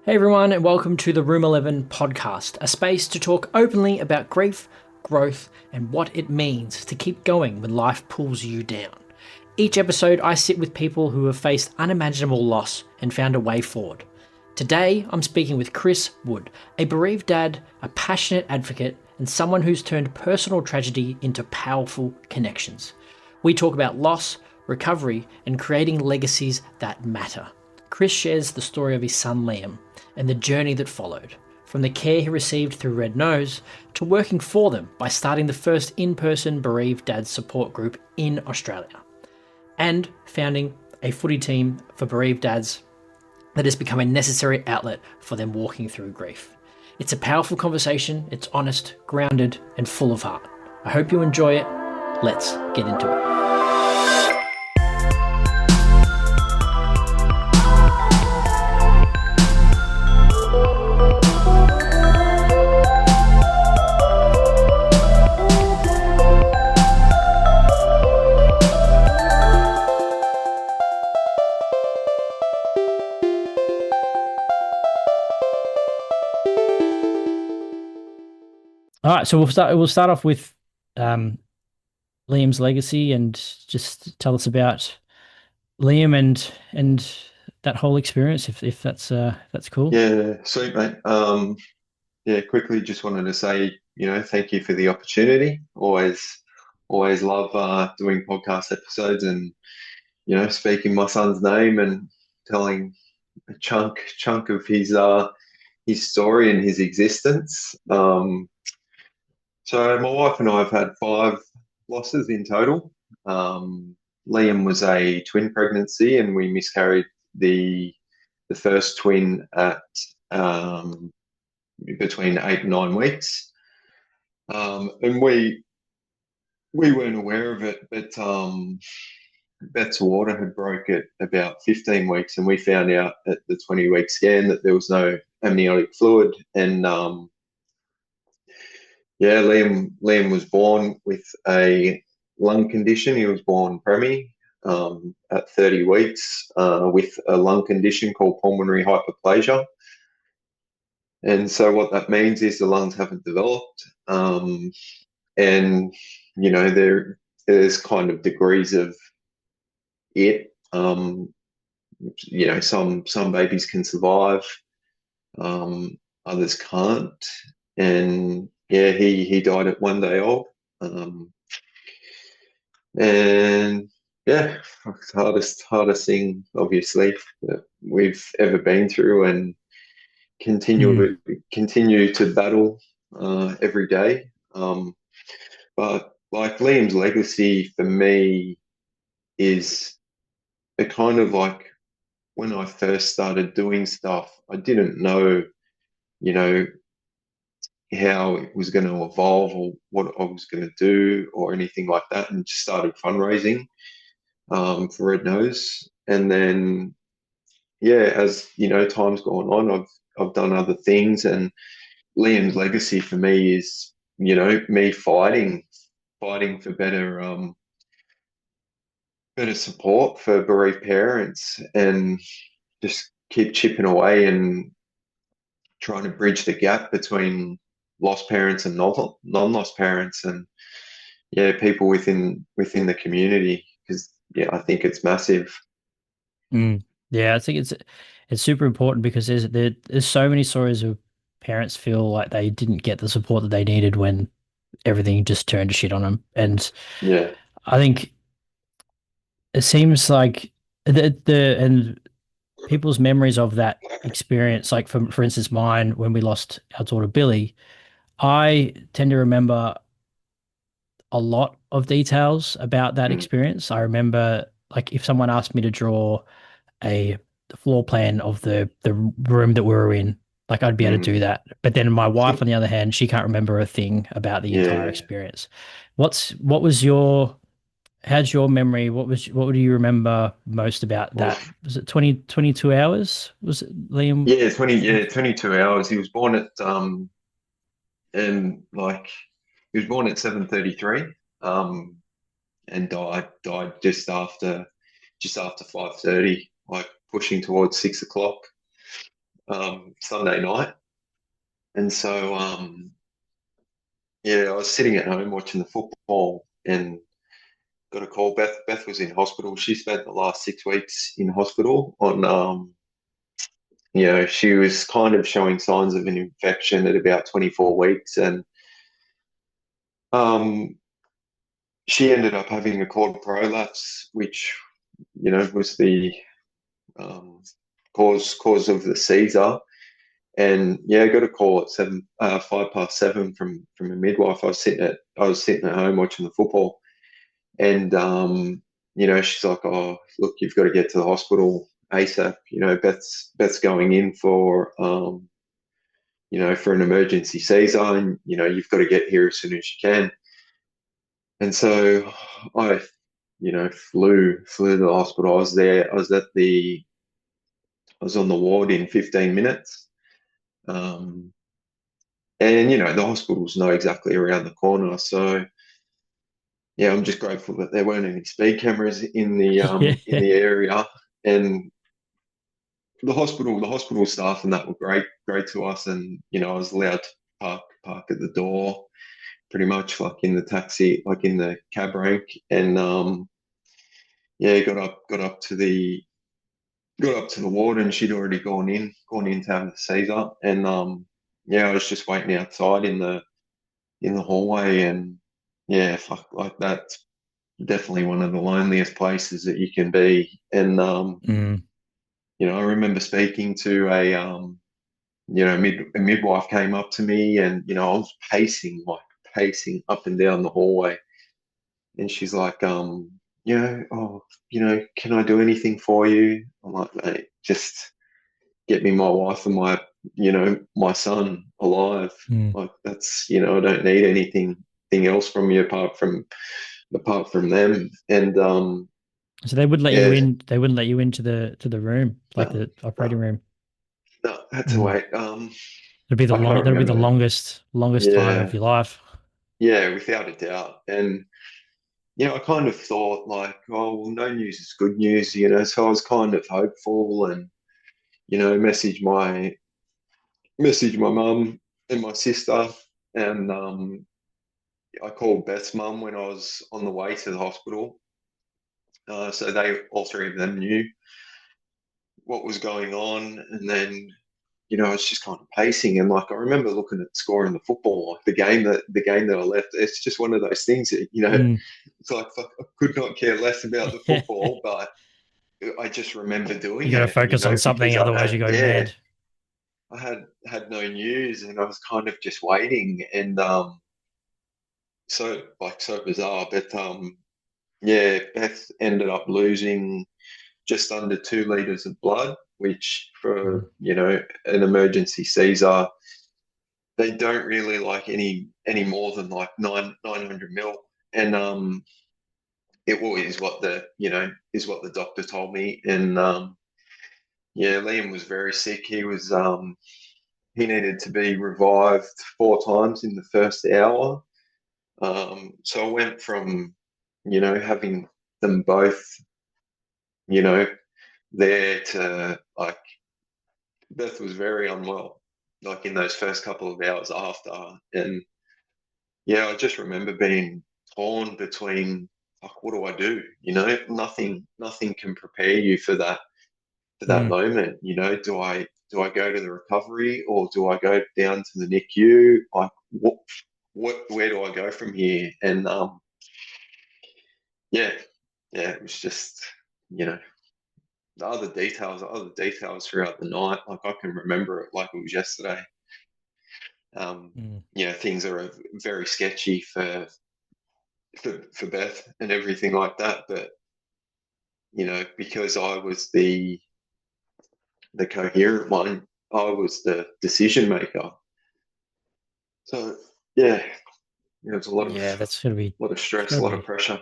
Hey everyone, and welcome to the Room 11 podcast, a space to talk openly about grief, growth, and what it means to keep going when life pulls you down. Each episode, I sit with people who have faced unimaginable loss and found a way forward. Today, I'm speaking with Chris Wood, a bereaved dad, a passionate advocate, and someone who's turned personal tragedy into powerful connections. We talk about loss, recovery, and creating legacies that matter. Chris shares the story of his son Liam and the journey that followed, from the care he received through Red Nose to working for them by starting the first in-person bereaved dads support group in Australia, and founding a footy team for bereaved dads that has become a necessary outlet for them walking through grief. It's a powerful conversation, it's honest, grounded, and full of heart. I hope you enjoy it. Let's get into it. All right, so we'll start off with Liam's legacy and just tell us about Liam and that whole experience, if that's cool. Yeah, sweet, mate. Yeah, quickly just wanted to say, thank you for the opportunity. Always love doing podcast episodes and, speaking my son's name and telling a chunk of his story and his existence. So my wife and I have had five losses in total. Liam was a twin pregnancy, and we miscarried the first twin at between 8 and 9 weeks. And we weren't aware of it, but Beth's water had broke at about 15 weeks, and we found out at the 20-week scan that there was no amniotic fluid. And yeah, Liam was born with a lung condition. He was born preemie at 30 weeks with a lung condition called pulmonary hyperplasia. And so what that means is the lungs haven't developed. And, there's kind of degrees of it. Some babies can survive, others can't. And yeah, he died at 1 day old. And yeah, it's hardest thing, obviously, that we've ever been through, and Mm. continue to battle every day. But like Liam's legacy for me is a kind of like when I first started doing stuff, I didn't know, you know, how it was going to evolve or what I was going to do or anything like that, and just started fundraising for Red Nose. And then, yeah, as time's gone on, I've done other things, and Liam's legacy for me is, me fighting for better support for bereaved parents, and just keep chipping away and trying to bridge the gap between lost parents and non-lost parents, and yeah, people within the community, because yeah, I think it's massive. Mm. Yeah, I think it's super important because there's so many stories of parents feel like they didn't get the support that they needed when everything just turned to shit on them, and Yeah. I think it seems like the and people's memories of that experience, like for instance mine when we lost our daughter Billy, I tend to remember a lot of details about that Mm, experience. I remember, like, if someone asked me to draw a floor plan of the room that we were in, like I'd be able to mm. do that. But then my I wife, on think, the other hand, she can't remember a thing about the entire yeah. experience. What was your how's your memory? What do you remember most about Well, that? Was it 22 hours? Was it Liam? yeah, 22 hours. He was born at and like he was born at 7:33, and died just after 5:30, like pushing towards 6 o'clock. Sunday night, and so yeah, I was sitting at home watching the football and got a call. Beth was in hospital. She spent the last 6 weeks in hospital on she was kind of showing signs of an infection at about 24 weeks, and um, she ended up having a cord prolapse, which was the um, cause of the Caesar. And yeah, I got a call at 5 past 7 from a midwife. I was sitting at home watching the football, and she's like, "Oh, look, you've got to get to the hospital ASAP. Beth's going in for an emergency Caesar, and you've got to get here as soon as you can." And so I, flew to the hospital. I was there. I was on the ward in 15 minutes. Um, and the hospitals know exactly around the corner. So yeah, I'm just grateful that there weren't any speed cameras in the Yeah. area, and the hospital staff and that were great to us. And I was allowed to park at the door, pretty much like in the taxi, like in the cab rank, and yeah, got up to the ward, and she'd already gone in to have the Caesar, and yeah, I was just waiting outside in the hallway, and yeah, fuck, like that's definitely one of the loneliest places that you can be. And Mm. I remember speaking to a midwife came up to me, and I was pacing up and down the hallway, and she's like, oh, can I do anything for you? I'm like, mate, just get me my wife and my son alive. Mm. Like that's, I don't need anything else from you apart from them. And So they would let you yeah, in. They wouldn't let you into the room, like no, the operating no, room. no, I had to Mm. wait. It'll I can't be the remember. longest time of Yeah, your life. yeah, without a doubt. And I kind of thought like, oh, well, no news is good news, So I was kind of hopeful, and message my mum and my sister, and I called Beth's mum when I was on the way to the hospital. So all three of them knew what was going on, and then I was just kind of pacing, and like I remember looking at the score in the football, like the game that I left. It's just one of those things that Mm. it's like fuck, I could not care less about the Yeah. football, but I just remember You doing got to it, focus on something, because otherwise you go mad. I had no news, and I was kind of just waiting, and so bizarre, but yeah, Beth ended up losing just under 2 liters of blood, which Mm. for an emergency Caesar, they don't really like any more than like 900 mil, and it is what the doctor told me, and yeah, Liam was very sick. He needed to be revived 4 times in the first hour. So I went from having them both you know there to like Beth was very unwell, like in those first couple of hours after. And yeah, I just remember being torn between like, what do I do? Nothing can prepare you for that Mm. moment. Do I go to the recovery, or do I go down to the NICU? Like where do I go from here? And yeah, yeah, it was just you know the other details throughout the night. Like I can remember it like it was yesterday. Um, Mm. things are very sketchy for Beth and everything like that. But because I was the coherent one, I was the decision maker. So yeah, it's a lot of Yeah, that's gonna be. It's stress, gotta a lot of be. pressure.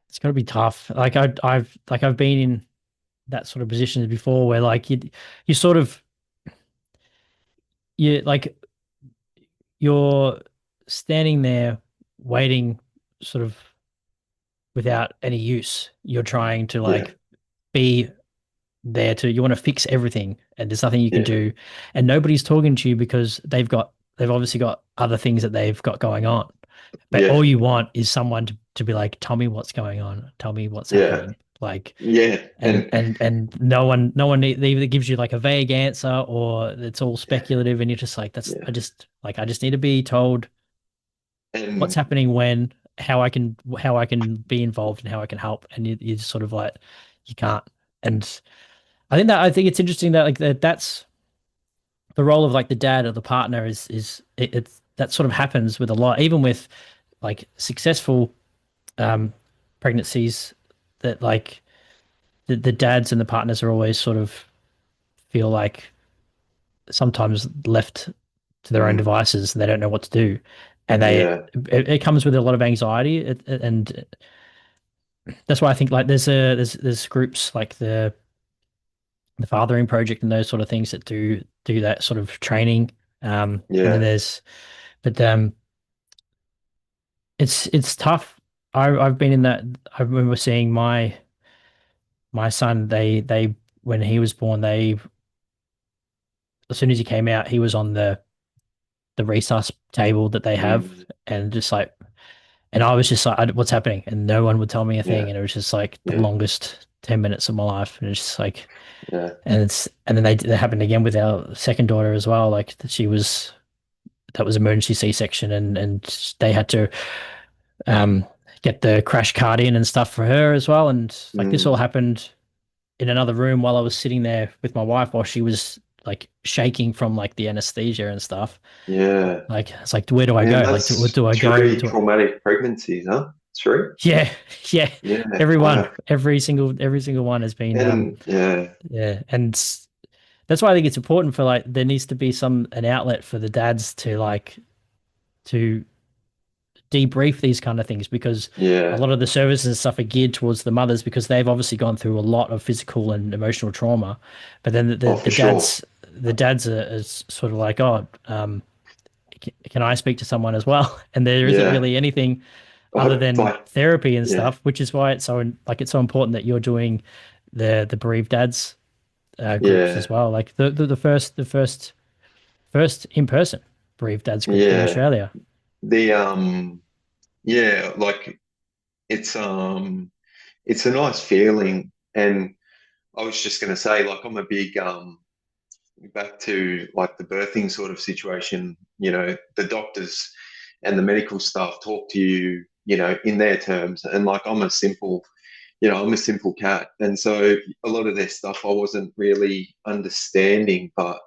It's gotta be tough. Like I've been in that sort of positions before, where like you sort of you like you're standing there waiting, sort of without any use. You're trying to Yeah, like be there to you want to fix everything, and there's nothing you can yeah, do, and nobody's talking to you because they've obviously got other things that they've got going on. But all yeah, you want is someone to be like, tell me what's going on, tell me what's yeah, happening, like, yeah, and no one either gives you like a vague answer or it's all speculative, and you're just like, that's yeah, I just need to be told what's and happening when, how I can be involved and how I can help, and you just sort of like you can't. And I think it's interesting that like that's the role of like the dad or the partner it's that sort of happens with a lot, even with like successful um pregnancies, that like the dads and the partners are always sort of feel like sometimes left to their own mm, devices and they don't know what to do, and yeah, it comes with a lot of anxiety, and that's why I think like there's groups like the Fathering Project and those sort of things that do that sort of training. And then yeah, but it's tough. I've been in that. I remember seeing my son. They when he was born, they as soon as he came out, he was on the resus table that they have, mm, and just like, and I was just like, what's happening? And no one would tell me a thing, yeah, and it was just like the yeah, longest 10 minutes of my life, and it's just like, yeah, and then they happened again with our second daughter as well. Like that was emergency C-section, and they had to um get the crash cart in and stuff for her as well. And like this all mm, happened in another room while I was sitting there with my wife while she was like shaking from like the anesthesia and stuff. yeah. Like it's like, where do I Man, go? Like, that's do I go? three traumatic pregnancies, huh? Three? Yeah, yeah. Yeah, Everyone, wow. every single one has been And yeah, yeah, and that's why I think it's important for like there needs to be an outlet for the dads to debrief these kind of things, because a yeah. lot of the services and stuff are geared towards the mothers because they've obviously gone through a lot of physical and emotional trauma. But then Oh, for sure. the dads are sort of like, oh, can I speak to someone as well? And there isn't Yeah. really anything other I than like, therapy and yeah, stuff, which is why it's so important that you're doing the bereaved dads groups as yeah, well. Like the first in person bereaved dads group in yeah. Australia. The yeah, like it's it's a nice feeling. And I was just gonna say, like, I'm a big back to like the birthing sort of situation, the doctors and the medical staff talk to you, in their terms. And like I'm a simple cat. And so a lot of their stuff I wasn't really understanding, but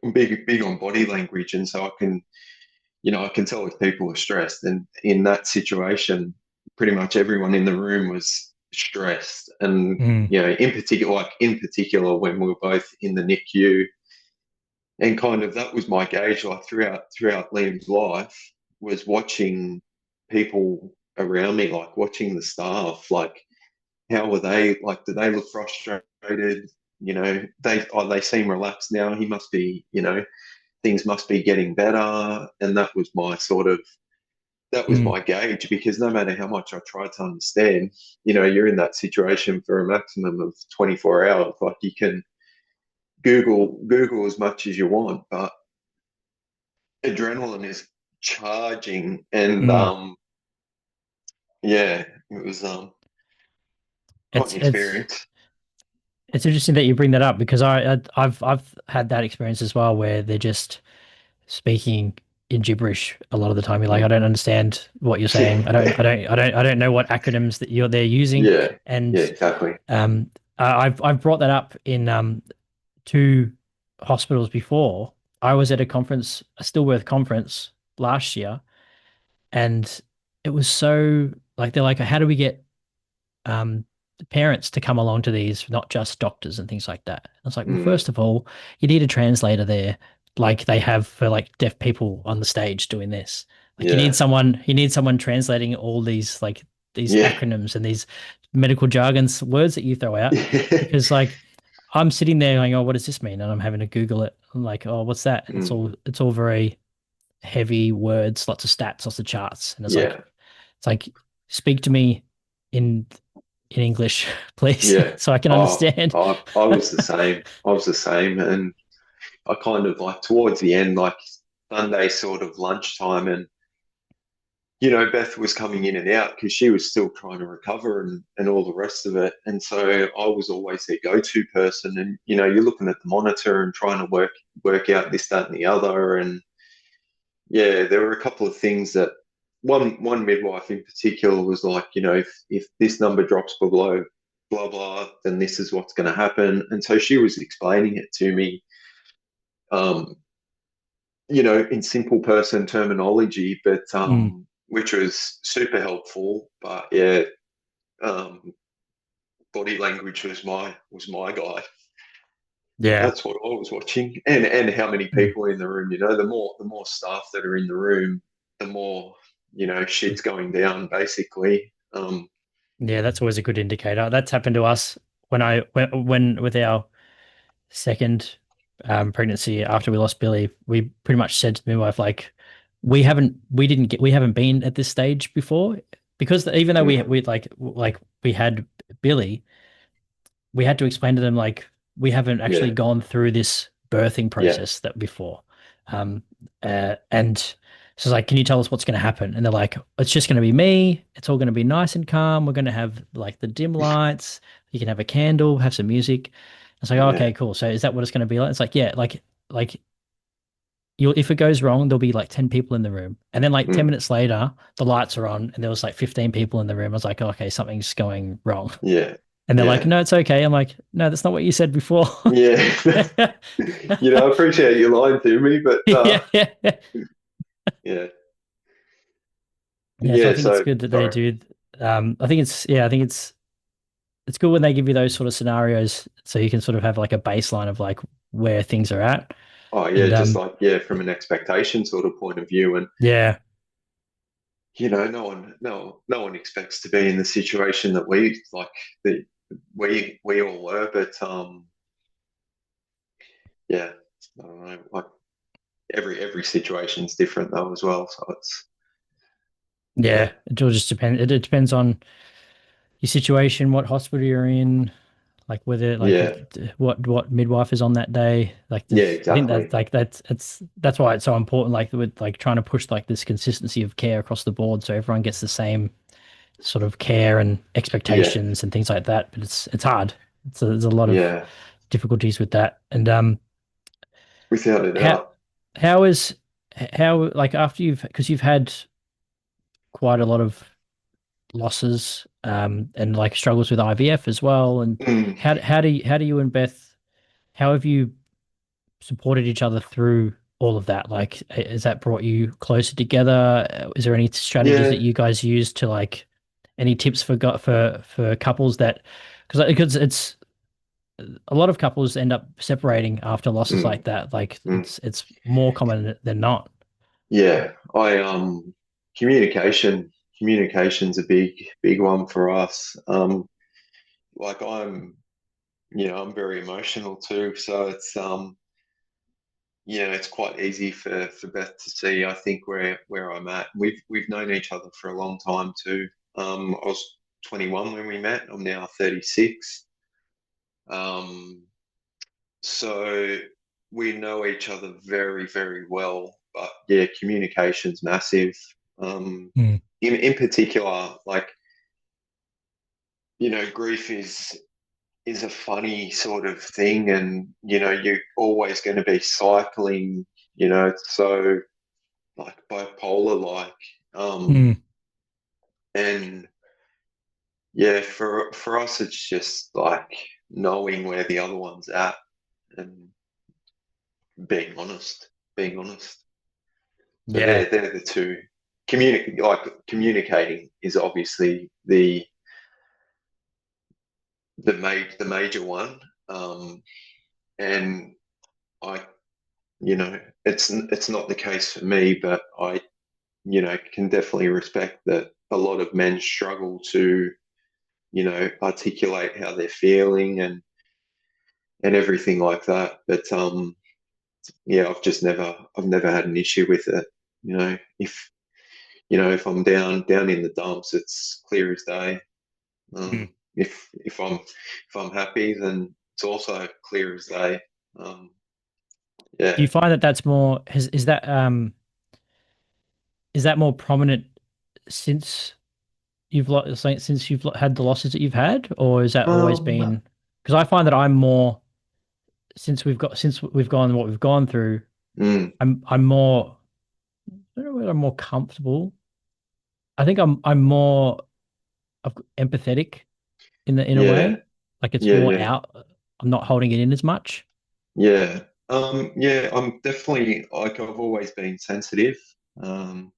I'm big on body language. And so I can tell if people are stressed. And in that situation, pretty much everyone in the room was stressed. And, Mm, in particular, when we were both in the NICU, and kind of that was my gauge, like throughout Liam's life, was watching people around me, like watching the staff, like how were they, like do they look frustrated? They seem relaxed now. He must be, things must be getting better. And that was mm. my gauge, because no matter how much I tried to understand, you're in that situation for a maximum of 24 hours. Like you can Google as much as you want, but adrenaline is charging. And Mm. yeah, it was quite It's an it's experience. it's interesting that you bring that up, because I've had that experience as well, where they're just speaking in gibberish a lot of the time. You're like, I Mm. don't understand what you're saying. Yeah, I don't know what acronyms that they're using. yeah, yeah, And exactly. I've brought that up in two hospitals before. I was at a conference, a Stillworth conference last year, and it was so like they're like, how do we get um, parents to come along to these, not just doctors and things like that. I was like, well, Mm. first of all, you need a translator there, like they have for like deaf people on the stage doing this. Like Yeah, you need someone translating all these like these yeah, acronyms and these medical jargons words that you throw out, because like I'm sitting there going, oh, what does this mean? And I'm having to Google it. I'm like, oh, what's that? And mm. it's all very heavy words, lots of stats, lots of charts, and Yeah, it's like speak to me in in English, please, Yeah. so I can Oh, understand. I was the same. I was the same. And I kind of like towards the end, like Sunday sort of lunchtime, and Beth was coming in and out because she was still trying to recover and all the rest of it. And so I was always their go-to person. And you're looking at the monitor and trying to work out this, that, and the other. And yeah, there were a couple of things that one midwife in particular was like, if this number drops below blah blah, then this is what's going to happen. And so she was explaining it to me, um, in simple person terminology, but Mm, which was super helpful. But yeah, um, body language was my guy. yeah. That's what I was watching, and how many Mm. people in the room. The more staff that are in the room, the more shit's going down. Basically, Yeah, that's always a good indicator. That's happened to us when with our second pregnancy after we lost Billy. We pretty much said to the midwife like, we haven't been at this stage before because even though mm, like we had Billy, we had to explain to them like we haven't actually yeah, gone through this birthing yeah, process that before. And so it's like, can you tell us what's going to happen? And they're like, it's just going to be me. It's all going to be nice and calm. We're going to have like the dim lights. You can have a candle, have some music. It's like, oh, yeah, okay, cool. So is that what it's going to be like? It's like, yeah, like you'll if it goes wrong, there'll be like 10 people in the room. And then like 10 mm, minutes later, the lights are on and there was like 15 people in the room. I was like, oh, okay, something's going wrong. yeah, And they're like, yeah, no, it's okay. I'm like, no, that's not what you said before. yeah. I appreciate you lying to me, but Yeah, yeah, yeah. yeah, So I yeah. think it's So good that they sorry. do. I think it's good when they give you those sort of scenarios so you can sort of have like a baseline of like where things are at. Oh yeah, And just like from an expectation sort of point of view, and yeah, no one expects to be in the situation that that we all were, but yeah, I don't know, like every situation's different though as well, so it's yeah, it all just depends. It depends on your situation, what hospital you're in, like whether like yeah, what midwife is on that day. Like yeah, this, I think exactly, that's why it's so important. Like with like trying to push like this consistency of care across the board, so everyone gets the same sort of care and yeah, expectations and things like that. But it's hard. There's a lot of yeah, difficulties with that. And without a how doubt. how is how like after you've had quite a lot of losses and like struggles with IVF as well. And Mm, how do you and Beth how have you supported each other through all of that? Like, has that brought you closer together? Is there any strategies that yeah, you guys use to like any tips for couples that because it's a lot of couples end up separating after losses mm, like that. Like mm, it's more common than not. yeah. I communication's a big one for us. Like I'm very emotional too, so it's quite easy for Beth to see, I think, where I'm at. We've known each other for a long time too. I was 21 when we met. I'm now 36. Um, so we know each other very, very well. But yeah, communication's massive. Um, Mm, in particular, like, grief is a funny sort of thing, and you're always going to be cycling. It's so like bipolar like, mm, and yeah, for us it's just like knowing where the other one's at and being honest. So yeah, they're the two. Communicating is obviously the major one. Um and I it's not the case for me, but I can definitely respect that a lot of men struggle to articulate how they're feeling and everything like that. But yeah, I've never had an issue with it. If I'm down in the dumps, it's clear as day. mm. if I'm happy, then it's also clear as day. Um, Do yeah. you find that that's more is that more prominent since since you've had the losses that you've had, or has that always Um, been? Because I find that I'm more since we've gone what we've gone through. mm, I'm more. I don't know whether I'm more comfortable. I think I'm more empathetic in a yeah, way. Like it's yeah, more yeah, out. I'm not holding it in as much. yeah. Yeah, I'm definitely like I've always been sensitive um,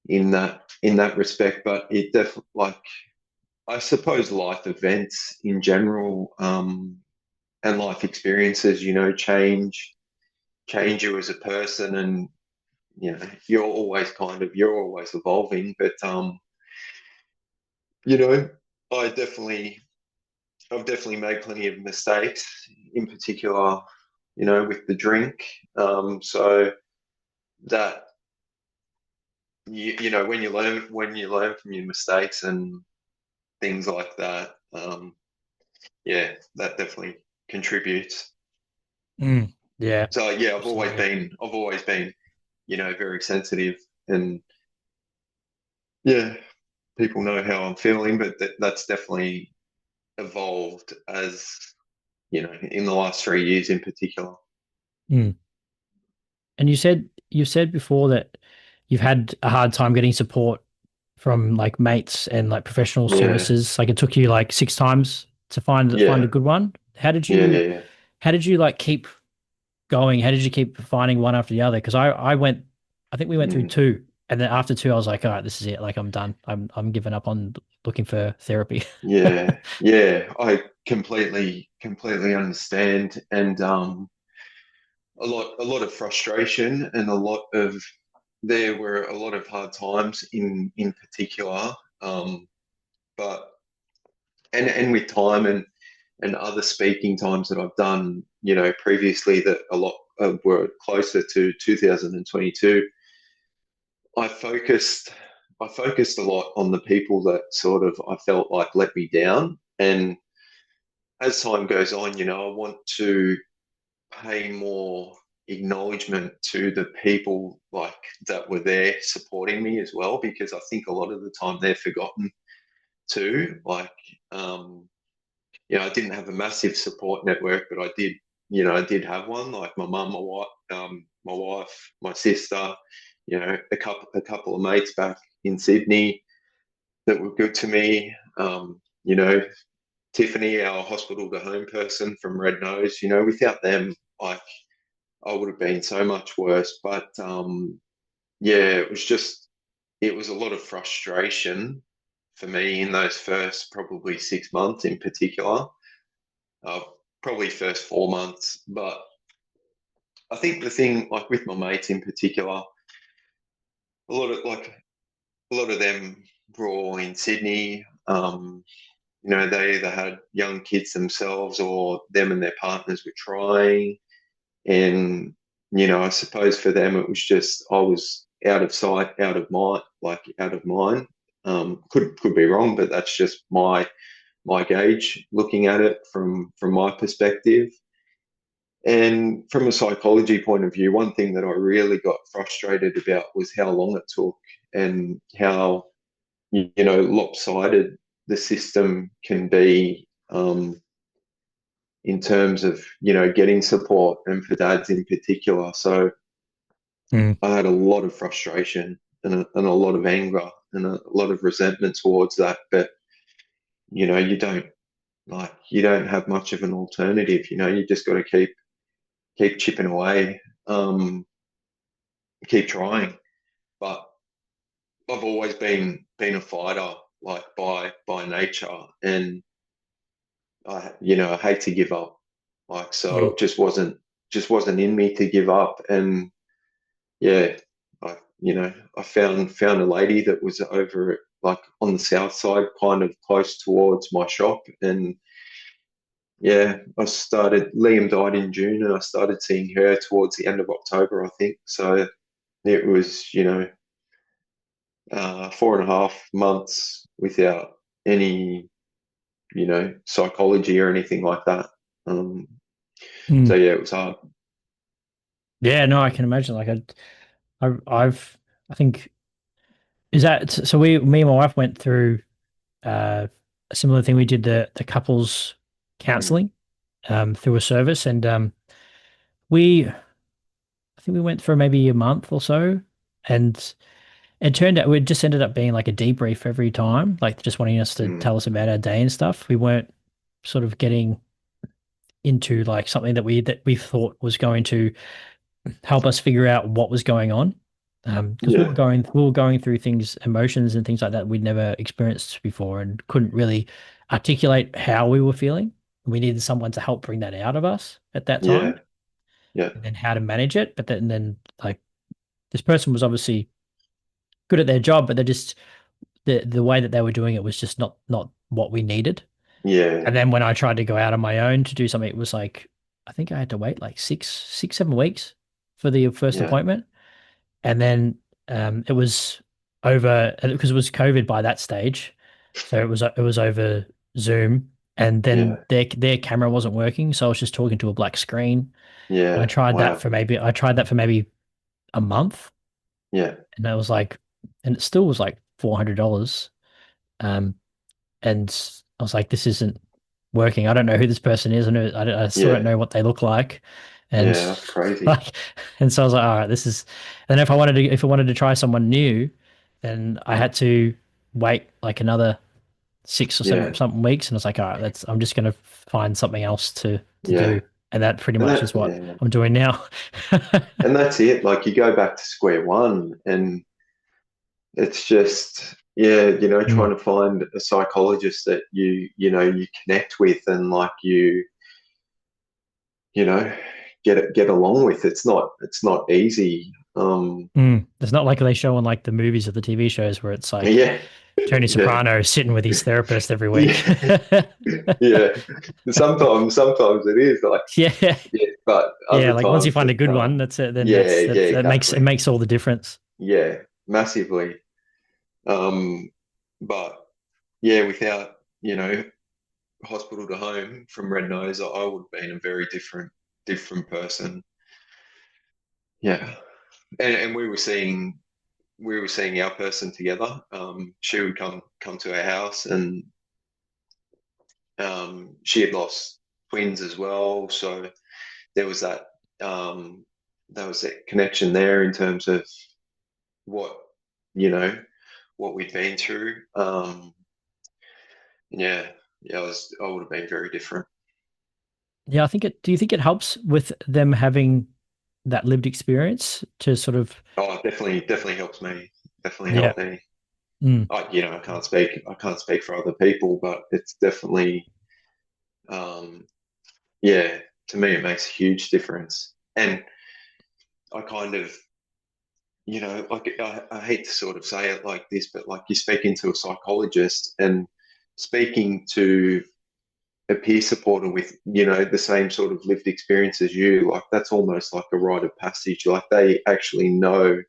in that respect, but it definitely like I suppose life events in general and life experiences, change you as a person, and you're always evolving. But you know, I definitely I've definitely made plenty of mistakes, in particular, with the drink. So that when you learn from your mistakes and things like that, yeah, that definitely contributes. Mm, yeah, So yeah, I've always absolutely. been I've always been, very sensitive, and yeah, people know how I'm feeling, but that's definitely evolved as in the last 3 years in particular. Mm. And you said before that you've had a hard time getting support from like mates and like professional Yeah, services. Like it took you like six times to find a yeah, good one. yeah, yeah, yeah. How did you like keep going? How did you keep finding one after the other? Because I think we went through Mm. two, and then after two, I was like, all right, this is it. Like I'm done. I'm giving up on looking for therapy. Yeah, yeah, I completely understand, and a lot of frustration, and there were a lot of hard times in particular, but and with time and other speaking times that I've done, previously that a lot were closer to 2022. I focused I focused a lot on the people that sort of I felt like let me down, and as time goes on, I want to pay more acknowledgement to the people like that were there supporting me as well, because I think a lot of the time they're forgotten too. Like, I didn't have a massive support network, but I did have one. Like my mum, my wife, my sister, a couple of mates back in Sydney that were good to me. Tiffany, our hospital to home person from Red Nose, without them, like I would have been so much worse. But yeah, it was a lot of frustration for me in those first probably 6 months in particular, uh, probably first 4 months. But I think the thing, like with my mates in particular, a lot of them were all in Sydney. They either had young kids themselves or them and their partners were trying. And, I suppose for them, it was just, I was out of sight, out of mind, like out of mind. Could be wrong, but that's just my gauge looking at it from my perspective. And from a psychology point of view, one thing that I really got frustrated about was how long it took, and how, lopsided the system can be, in terms of, getting support, and for dads in particular. So Mm. I had a lot of frustration and a lot of anger and a lot of resentment towards that. But, you don't have much of an alternative. You just got to keep chipping away, keep trying. But I've always been a fighter, like by nature, and I hate to give up. Like, so Mm. it just wasn't in me to give up. And yeah, I found a lady that was over like on the south side, kind of close towards my shop, and yeah, Liam died in June, and I started seeing her towards the end of October, I think. So it was, 4.5 months without any psychology or anything like that. Um, so Mm. yeah, it was hard. Yeah, no, I can imagine. I've, I think, is that so? Me and my wife went through a similar thing. We did the couples Mm, counseling through a service, and I think we went for maybe a month or so, and it turned out we just ended up being like a debrief every time, like just wanting us to mm, tell us about our day and stuff. We weren't sort of getting into like something that we thought was going to help us figure out what was going on. Because yeah, we were going through things, emotions and things like that we'd never experienced before and couldn't really articulate how we were feeling. We needed someone to help bring that out of us at that time yeah, yeah, and then how to manage it. But then like this person was obviously good at their job, but they're just the way that they were doing it was just not what we needed. yeah, And then when I tried to go out on my own to do something, it was like I think I had to wait like 7 weeks for the first yeah, appointment. And then it was over because it was COVID by that stage, so it was over Zoom, and then yeah, their camera wasn't working, so I was just talking to a black screen. And yeah. Wow. I tried that for maybe a month, Yeah, and I was like, and it still was like $400. Um, and I was like, this isn't working. I don't know who this person is. I still don't yeah, know what they look like. And yeah. That's crazy. like, and so I was like, all right, this is, and if I wanted to try someone new, then I had to wait like another 6 or 7 Yeah, something weeks. And I was like, all right, I'm just going to find something else to yeah. do. And that pretty And much is that, what yeah, I'm doing now. and that's it. Like you go back to square one, and it's just, yeah, trying Mm. to find a psychologist that you connect with, and like you know, get along with. It's not easy. It's not like they show on like the movies or the TV shows where it's like Yeah, Tony yeah, Soprano sitting with his therapist every week. yeah, yeah. Sometimes it is like, Yeah. yeah, but Yeah, other like once you times find a it's good one, that's it. Then yeah, yeah, that makes it exactly. makes all the difference. Yeah, massively. Um, but yeah, without, hospital to home from Red Nose, I would have been a very different person. Yeah. And we were seeing our person together. She would come to our house, and she had lost twins as well. So there was that connection there in terms of what, you know, what we'd been through. Yeah, yeah, I would have been very different. Yeah, I think it. Do you think it helps with them having that lived experience to sort of? Oh, it definitely helps me. Definitely Yeah. helped me. Mm. I can't speak for other people, but it's definitely, um, yeah, to me, it makes a huge difference. And I kind of, like I hate to sort of say it like this, but like you speaking to a psychologist and speaking to a peer supporter with, the same sort of lived experience as you, like that's almost like a rite of passage. Like they actually know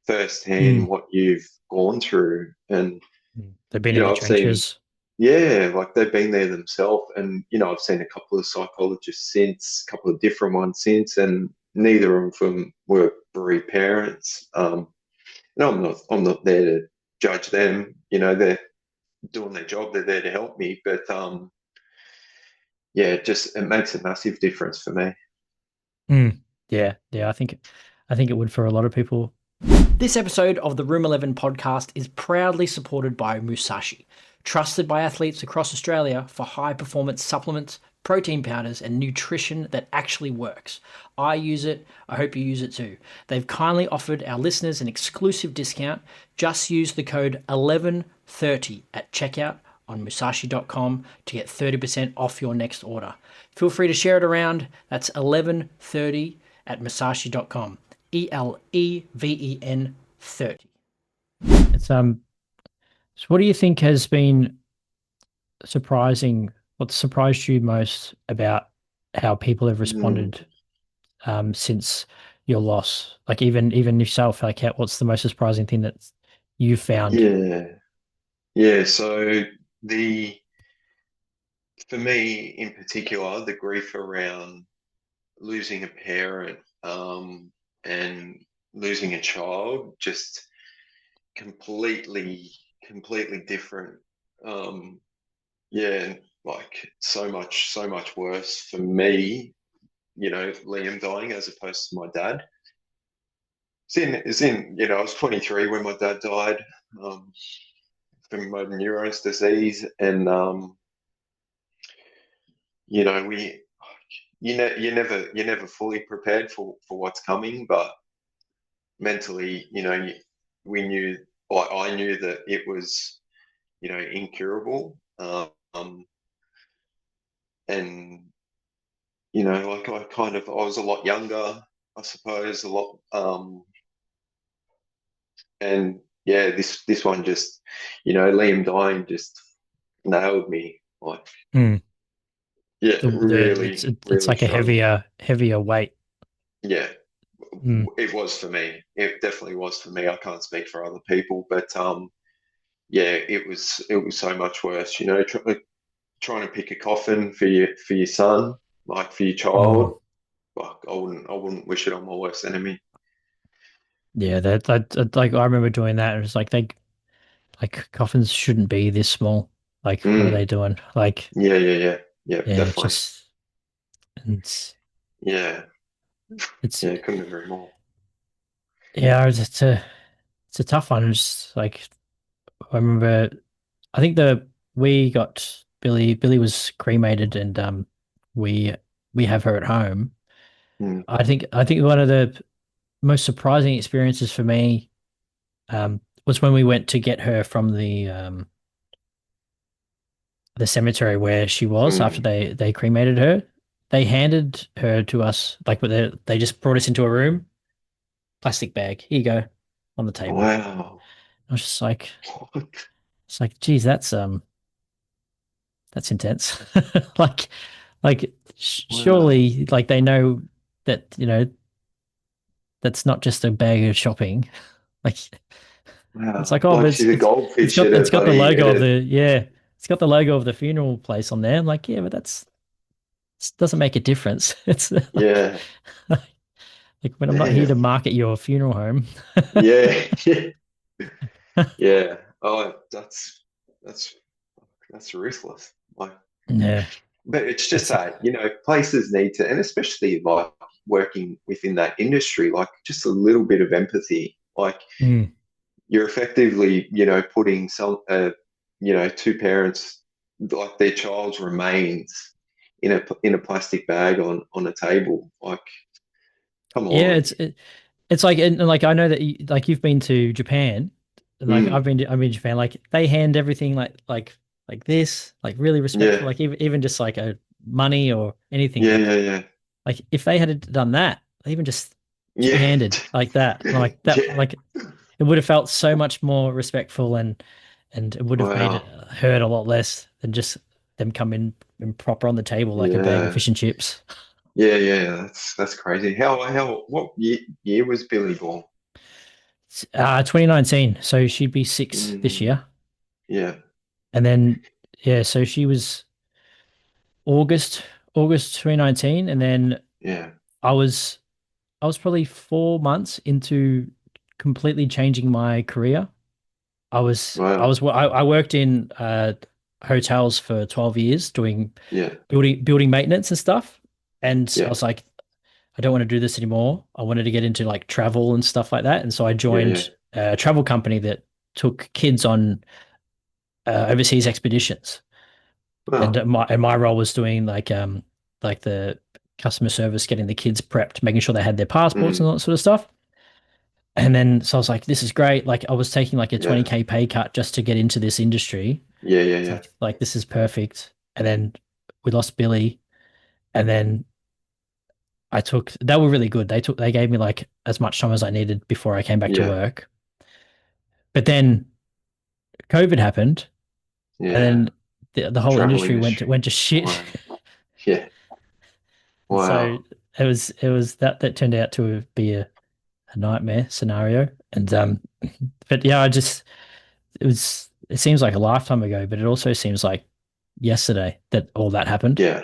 firsthand Mm. what you've gone through. And, Mm. They've been in the I've seen, trenches. yeah, like they've been there themselves. And, I've seen a couple of psychologists since, a couple of different ones since, and neither of them were bereaved parents. And I'm not there to judge them. They're doing their job. They're there to help me. But yeah, it makes a massive difference for me. Mm. Yeah, yeah. I think it would for a lot of people. This episode of the Room 11 podcast is proudly supported by Musashi, trusted by athletes across Australia for high performance supplements, protein powders, and nutrition that actually works. I use it. I hope you use it too. They've kindly offered our listeners an exclusive discount. Just use the code 1130 at checkout on musashi.com to get 30% off your next order. Feel free to share it around. That's 1130 at musashi.com. ELEVEN 30. It's so what do you think has been surprising? What surprised you most about how people have Mm, responded since your loss? Like even yourself, like what's the most surprising thing that you found? yeah, yeah. So the for me in particular, the grief around losing a parent, and losing a child, just completely, completely different. Um, yeah, like so much worse for me, Liam dying as opposed to my dad. I was 23 when my dad died, um, from motor neurons disease, and we you're never fully prepared for what's coming, but mentally, we knew, like I knew that it was, incurable. And like I was a lot younger, I suppose, a lot, and yeah, this one just, Liam dying just nailed me. Like, Mm. yeah, It's really, it's really like a strong. heavier weight. Yeah, Mm. it was for me. It definitely was for me. I can't speak for other people, but yeah, it was so much worse. Trying to pick a coffin for your son, like for your Mm. child. Fuck, I wouldn't wish it on my worst enemy. Yeah, that like I remember doing that, and it's like coffins shouldn't be this small. Like, what are they Mm, doing? Like, yeah, yeah, yeah, yeah, yeah, definitely. it's Yeah, it's yeah, couldn't agree more. yeah, it's a tough one. It's like I remember, I think the we got Billy was cremated, and we we have her at home. Mm, I think one of the most surprising experiences for me was when we went to get her from the cemetery where she was after mm. they cremated her. They handed her to us, like, but they just brought us into a room, plastic bag. Here you go, on the table. Wow. I was just like, What? it's like, geez, that's intense. Like, Wow. surely, like they know that that's not just a bag of shopping. Like, it's like, Wow. oh, but Like she's a goldfish at it's a got the bloody logo at of a it's got the logo of the funeral place on there. I'm like, yeah, but that's it doesn't make a difference. It's like yeah. like when I'm not here to Damn. market your funeral home. Yeah. Yeah. Oh, that's that's ruthless. Like, Yeah, but it's just it's that, places need to, and especially like working within that industry, like just a little bit of empathy. Like, mm. you're effectively, putting two parents, like their child's remains in a plastic bag on a table. Like, come Yeah, on. it's like and like I know that like you've been to Japan, and like Mm, I've been to Japan. Like they hand everything like this, like really respectful. yeah. Like even just like a money or anything. Yeah, yeah, yeah. Like if they had done that, even just two Yeah. handed like that, like that, Yeah. like it would have felt so much more respectful, and it would have made it Wow. hurt a lot less than just them coming in proper on the table like a bag of Yeah. fish and chips. Yeah, yeah. That's crazy. What year was Billy born? 2019, so she'd be 6 this Mm, year. yeah, And then, yeah, so she was August, August 2019. And then yeah. I was, I was probably 4 months into completely changing my career. Wow. I worked in hotels for 12 years doing Yeah, building maintenance and stuff. And I yeah, was like, I don't want to do this anymore. I wanted to get into like travel and stuff like that. And so I yeah, yeah. joined a travel company that took kids on overseas expeditions. And Wow. my role was doing like the customer service, getting the kids prepped, making sure they had their passports and Mm, all that sort of stuff. And then so I was like, this is great. Like I was taking like a yeah, 20K pay cut just to get into this industry. yeah, yeah, It's yeah, like this is perfect. And then we lost Billy. And then they were really good. They gave me like as much time as I needed before I came back to yeah, work. But then COVID happened, and yeah. then the whole Travel industry industry. went to shit. Wow. Yeah. And so Wow. it was that turned out to be a nightmare scenario. And but yeah, it seems like a lifetime ago, but it also seems like yesterday that all that happened. Yeah,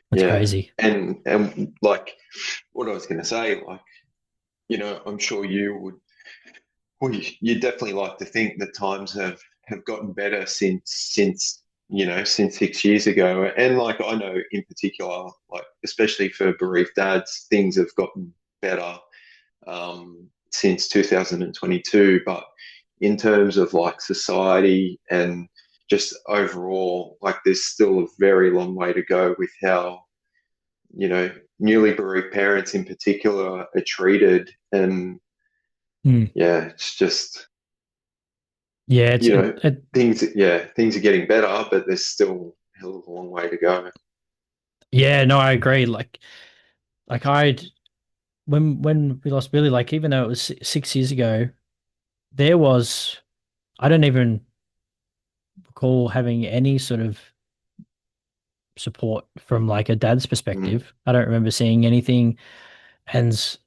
That's yeah. crazy. And like what I was going to say, like, I'm sure you would, well, you definitely like to think that times have gotten better since 6 years ago. And like I know in particular, like especially for bereaved dads, things have gotten better since 2022. But in terms of like society and just overall, like there's still a very long way to go with how, you know, newly bereaved parents in particular are treated. And Mm. yeah, it's just, Yeah, you know, things are getting better, but there's still a hell of a long way to go. yeah, no, I agree. Like I'd when we lost Billy, like even though it was 6 years ago, there was I don't even recall having any sort of support from like a dad's Mm, perspective. I don't remember seeing anything, and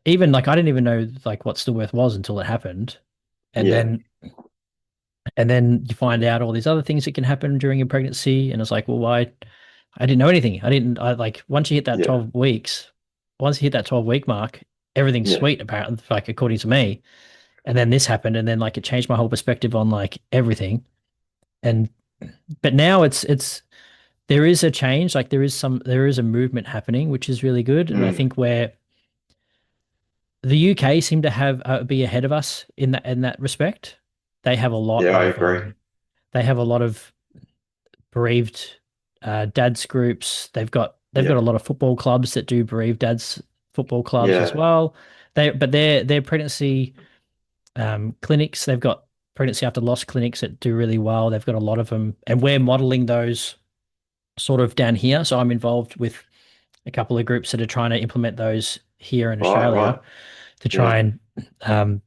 even like I didn't even know like what Stillbirth was until it happened, and yeah, then you find out all these other things that can happen during a pregnancy, and it's like, well, why? I didn't know anything. I like once you hit that yeah, 12 weeks, once you hit that 12-week mark, everything's yeah. sweet apparently, like according to me. And then this happened, and then like it changed my whole perspective on like everything. And but now it's there is a change, like there is a movement happening, which is really good. And I Mm, think where the UK seem to have be ahead of us in that respect. They have a lot yeah, I of agree. they have a lot of bereaved dads groups. They've got Yeah, a lot of football clubs that do bereaved dads football clubs as yeah. well. Their pregnancy clinics. They've got pregnancy after loss clinics that do really well. They've got a lot of them, and we're modeling those sort of down here. So I'm involved with a couple of groups that are trying to implement those here in Right, Australia right. to Yeah, try and um,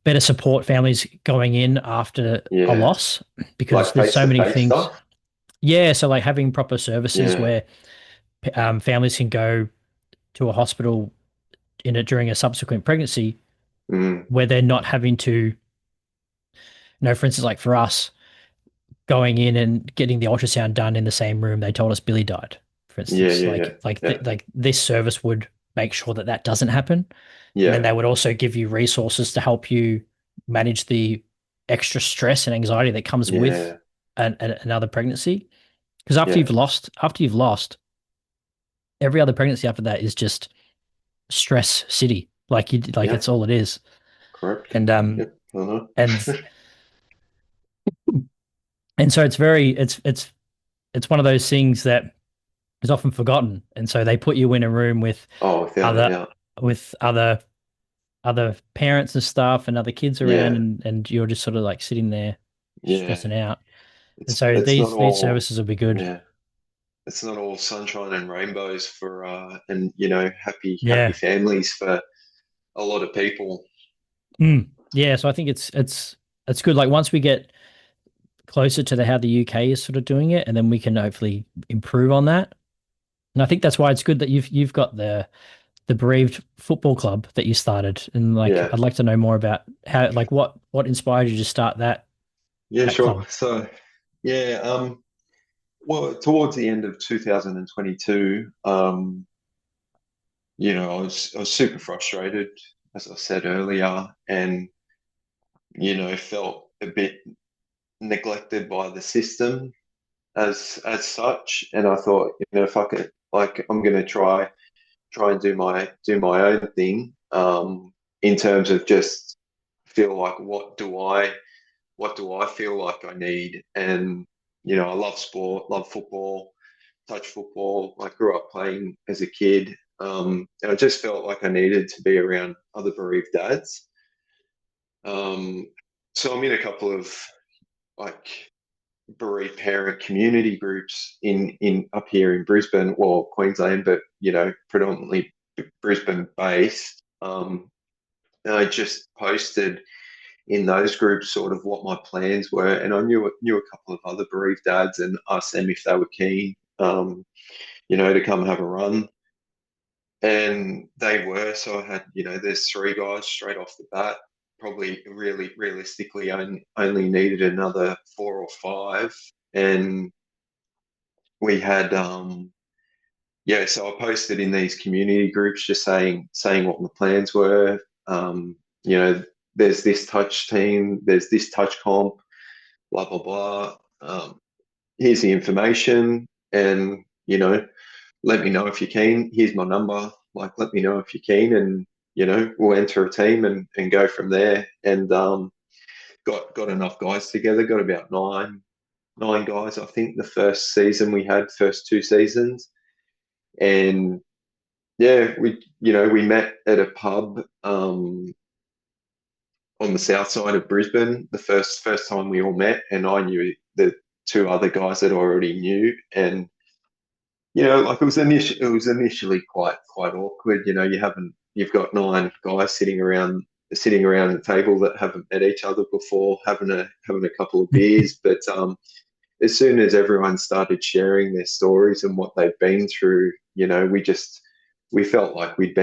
better support families going in after a yeah. loss because Like there's face so to many face things. stuff. Yeah, so like having proper services Yeah. where families can go to a hospital during a subsequent pregnancy Mm, where they're not having to, for instance, like for us going in and getting the ultrasound done in the same room they told us Billy died, for yeah, instance, yeah, yeah, yeah, like this service would make sure that that doesn't happen, and then yeah, they would also give you resources to help you manage the extra stress and anxiety that comes with yeah, another pregnancy. Because yeah, after you've lost, every other pregnancy after that is just stress city. Like yeah. it's all it is. Correct. And Yep. I know. and and so it's one of those things that is often forgotten. And so they put you in a room Oh, without a other doubt. with other parents and stuff and other kids around, Yeah, and you're just sort of like sitting there yeah. stressing out. And It's so it's not these all. services will be good. Yeah, it's not all sunshine and rainbows for and happy Yeah. families for a lot of people. Mm. Yeah, so I think it's good. Like once we get closer to how the UK is sort of doing it, and then we can hopefully improve on that. And I think that's why it's good that you've got the bereaved football club that you started. And like Yeah, I'd like to know more about how like what inspired you to start yeah, that sure. club. So yeah, well, towards the end of 2022, I was super frustrated, as I said earlier, and felt a bit neglected by the system as such. And I thought, if I could, like, I'm going to try and do my own thing, in terms of just feel like what do I feel like I need. And I love sport, love football, touch football. I grew up playing as a kid, and I just felt like I needed to be around other bereaved dads. um, so I'm in a couple of like bereaved parent community groups in up here in Brisbane, well, Queensland, but predominantly Brisbane based. And I just posted in those groups sort of what my plans were, and I knew a couple of other bereaved dads and asked them if they were keen, to come have a run, and they were. So I had, there's three guys straight off the bat. Probably really realistically only needed another four or five. and we had yeah, so I posted in these community groups just saying what my plans were. You know, there's this touch team, there's this touch comp, blah blah blah. Here's the information, and let me know if you're keen. Here's my number. Like, let me know if you're keen, and we'll enter a team and go from there. And got enough guys together. Got about nine guys, I think, the first season we had, first 2 seasons, and yeah, we met at a pub on the south side of Brisbane the first time we all met, and I knew the two other guys that I already knew, and like it was initially quite awkward. You've got nine guys sitting around the table that haven't met each other before, having a couple of beers, but as soon as everyone started sharing their stories and what they've been through, we felt like we'd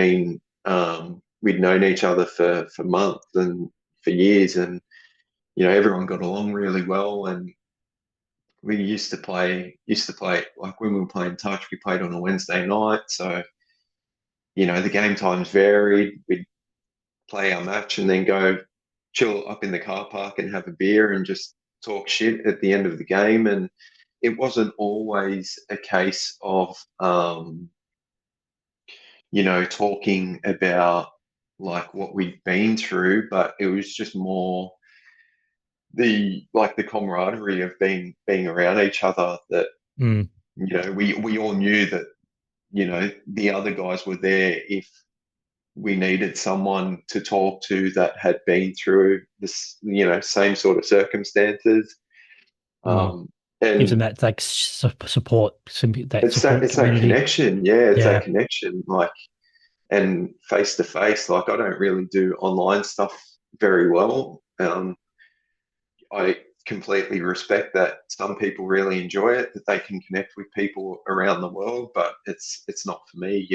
known each other for months and for years, and everyone got along really well. And we used to play like when we were playing touch, we played on a Wednesday night, so the game times varied. We'd play our match and then go chill up in the car park and have a beer and just talk shit at the end of the game. And it wasn't always a case of talking about like what we'd been through, but it was just more the camaraderie of being around each other, that Mm. we all knew that the other guys were there if we needed someone to talk to that had been through this same sort of circumstances. Mm. um Gives them and that like support, that it's that support it's that community. connection, yeah, it's that Yeah. connection, like, and face to face. Like, I don't really do online stuff very well. I completely respect that some people really enjoy it, that they can connect with people around the world, but it's not for me.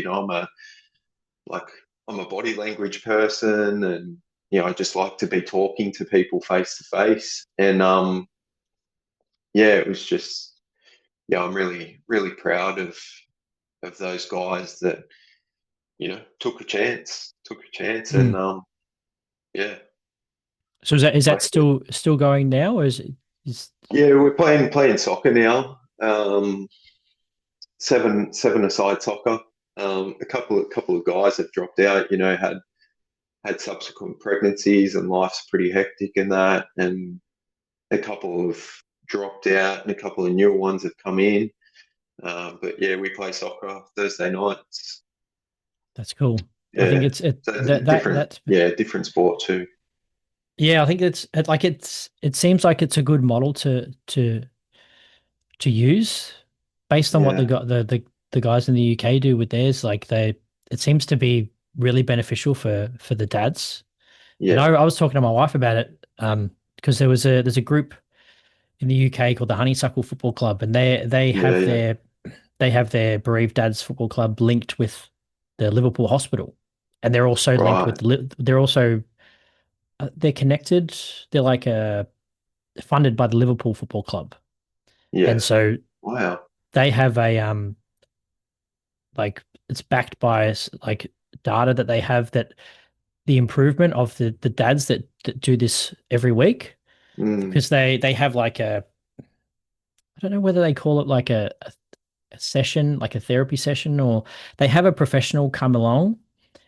Like I'm a body language person, and I just like to be talking to people face to face. And yeah, it was just, yeah, I'm really really proud of those guys that took a chance, and Mm. yeah, So is that like, still going now, or is yeah, we're playing soccer now. Seven-a-side soccer. A couple of guys have dropped out. Had subsequent pregnancies, and life's pretty hectic in that. And a couple have dropped out, and a couple of newer ones have come in. But yeah, we play soccer Thursday nights. that's cool. I think Yeah, so it's a different, that's yeah, different sport too. yeah. I think it seems like it's a good model to use based on what Yeah, the guys in the UK do with theirs. Like it seems to be really beneficial for the dads. And yeah, I was talking to my wife about it because there's a group in the UK called the Honeysuckle Football Club, and yeah, yeah. they have their bereaved dads football club linked with the Liverpool Hospital, and they're also linked with Right. they're also they're connected. They're like funded by the Liverpool Football Club, and Yeah. so Wow. they have a like it's backed by like data that they have that the improvement of the dads that do this every week, Mm, because they have like I don't know whether they call it like a session, like a therapy session, or they have a professional come along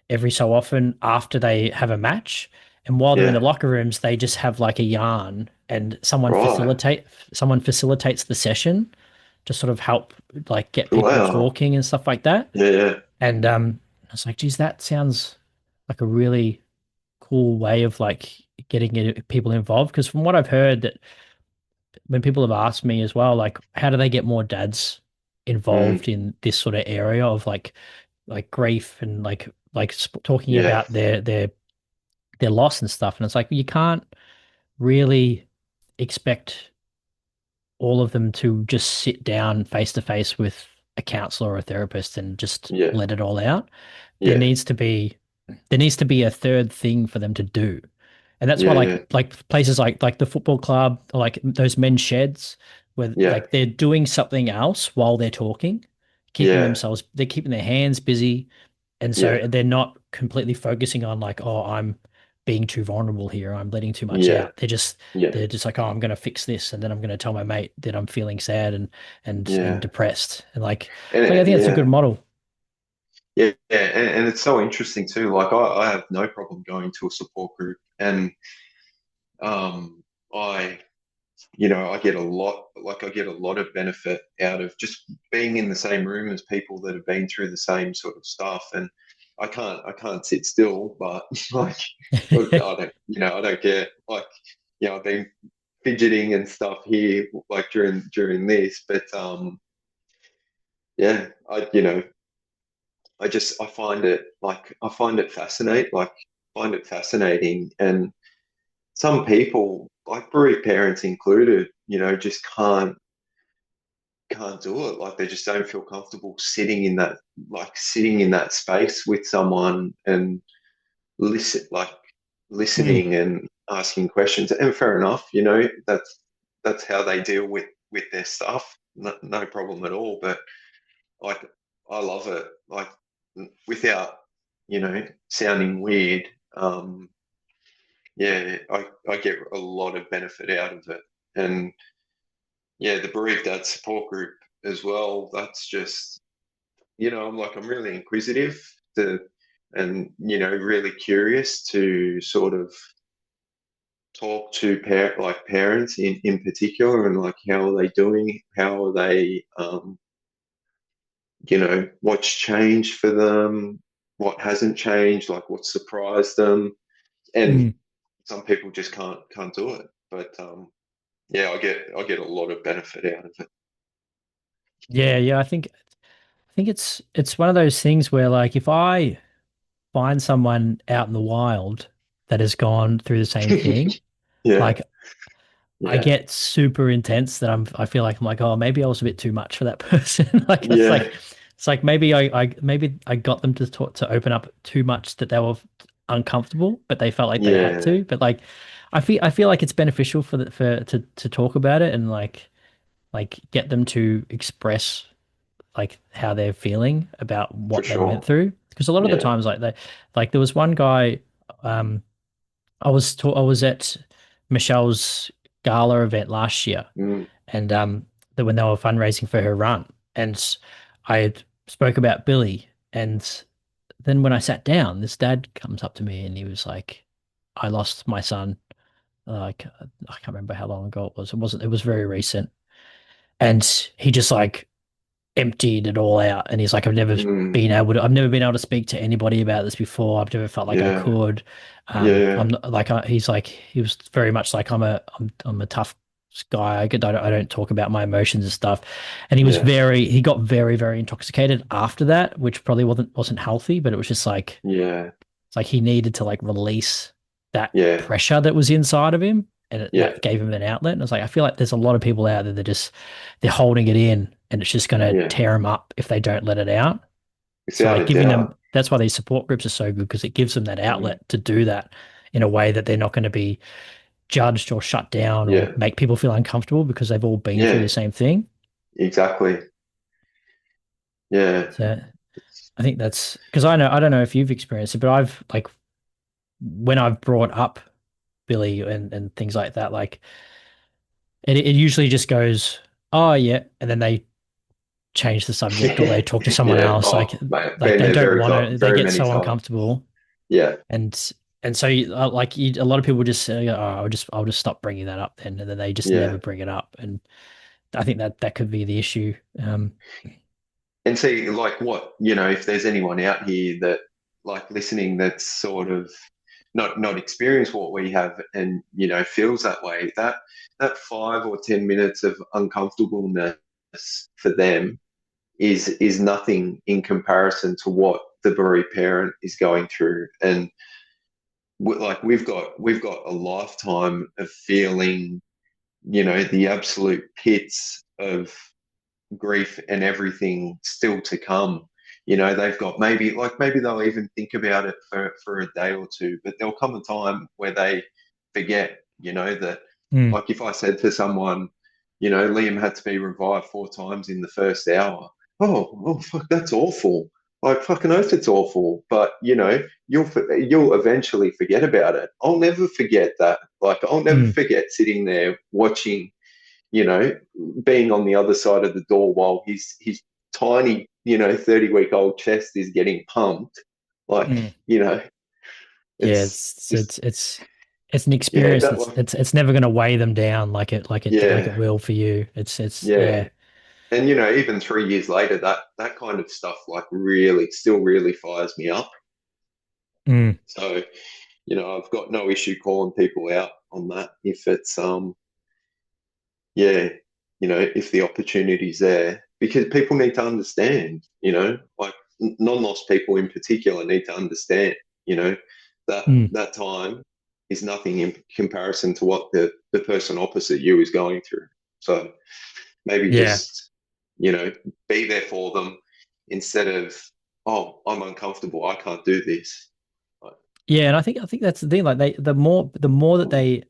every so often after they have a match. And while they're in the yeah. locker rooms, they just have like a yarn, and Right. someone facilitates the session to sort of help like get people Wow. talking and stuff like that. Yeah, yeah. And I was like, geez, that sounds like a really cool way of like getting people involved. Because from what I've heard, that when people have asked me as well, like, how do they get more dads Mm, involved in this sort of area of like grief and talking yeah. about their loss and stuff. And it's like you can't really expect all of them to just sit down face to face with a counselor or a therapist and just Yeah. let it all out. There Yeah. needs to be there needs to be a third thing for them to do. And that's why Yeah. Yeah. like places like the football club or like those men's sheds, where Yeah. like they're doing something else while they're talking, Yeah. they're keeping their hands busy. And Yeah. so they're not completely focusing on like, oh, I'm being too vulnerable here. I'm letting too much Yeah. out. Yeah. They're just like, oh, I'm going to fix this, and then I'm going to tell my mate that I'm feeling sad and Yeah. depressed. And And like I think that's a good yeah. model. Yeah. And it's so interesting too. Like I have no problem going to a support group, and um I I get a lot, like I get a lot of benefit out of just being in the same room as people that have been through the same sort of stuff. And I can't sit still, but like, I don't, I don't care. Like, I've been fidgeting and stuff here, like during this, but yeah, I find it fascinating, and some people, like bereaved parents included, just can't do it. Like they just don't feel comfortable sitting in that space with someone and Mm. listening and asking questions. And fair enough, that's how they deal with their stuff. No problem at all. But like, I love it. Like, without sounding weird. Yeah, I get a lot of benefit out of it. And yeah, the bereaved dad support group as well. That's just, I'm really inquisitive to, and, really curious to sort of talk to parents in particular, and like, how are they doing? How are they, what's changed for them? What hasn't changed? Like, what surprised them? And Mm. some people just can't do it. But yeah, I get a lot of benefit out of it. Yeah, yeah. I think it's one of those things where like if I find someone out in the wild that has gone through the same thing, Yeah, like I yeah, get super intense that I feel like I'm like, oh, maybe I was a bit too much for that person. Like yeah, it's like maybe I got them to talk to open up too much that they were uncomfortable, but they felt like they had yeah, to. But like I feel like it's beneficial for to talk about it and like get them to express like how they're feeling about for what they went sure. through. Because a lot of the Yeah. times like there was one guy um I was at Michelle's gala event last year, Mm, and when they were fundraising for her run, and I had spoke about Billy, and then when I sat down, this dad comes up to me and he was like, "I lost my son. Like I can't remember how long ago it was. It wasn't. It was very recent." And he just like emptied it all out. And he's like, mm, I've never been able to speak to anybody about this before. I've never felt like I yeah, could. I'm yeah, not like, he was very much like, I'm a tough guy. I don't talk about my emotions and stuff. And yeah, he got very, very intoxicated after that, which probably wasn't healthy, but it was just like, yeah, it's like he needed to like release that yeah, pressure that was inside of him, and yeah, that gave him an outlet. And it's like I feel like there's a lot of people out there that just they're holding it in, and it's just going to yeah. tear them up if they don't let it out. So Without like a giving them doubt. that's why these support groups are so good because it gives them that Mm, outlet to do that in a way that they're not going to be judged or shut down or yeah, make people feel uncomfortable because they've all been through yeah, the same thing. exactly. Yeah. So I think that's because I don't know if you've experienced it, but I've like when I've brought up Billy and things like that, like it usually just goes, oh yeah, and then they change the subject or they talk to someone Yeah. else. Oh, mate, Like been they there don't want to. They very get many so times. uncomfortable, Yeah, and so a lot of people just say, oh, I'll just stop bringing that up then, and then they just never yeah. bring it up, and I think that could be the issue. And see, like, if there's anyone out here that, like, listening, that's sort of not experienced what we have, and feels that way, that 5 or 10 minutes of uncomfortableness for them is nothing in comparison to what the bereaved parent is going through. And like, we've got a lifetime of feeling, the absolute pits of grief and everything still to come. They've got, maybe they'll even think about it for a day or two, but there'll come a time where they forget, that, Mm, like, if I said to someone, Liam had to be revived 4 times in the first hour. Oh, fuck, that's awful. Like, fucking oath, it's awful. But you'll eventually forget about it. I'll never forget that. Like, I'll never Mm, forget sitting there watching, you know, being on the other side of the door while his tiny, 30-week-old chest is getting pumped. Like, mm. Yeah, it's just, it's an yeah, experience that that's one. it's never going to weigh them down like it Yeah, will for you. It's yeah. yeah. And even 3 years later, that kind of stuff like really still really fires me up. Mm, So, I've got no issue calling people out on that if it's yeah, if the opportunity's there, because people need to understand, like non-lost people in particular need to understand, you know, that mm. that time is nothing in comparison to what the person opposite you is going through. So maybe Yeah. just, you know, be there for them instead of, oh, I'm uncomfortable, I can't do this. Like, Yeah, and I think that's the thing. Like the more that they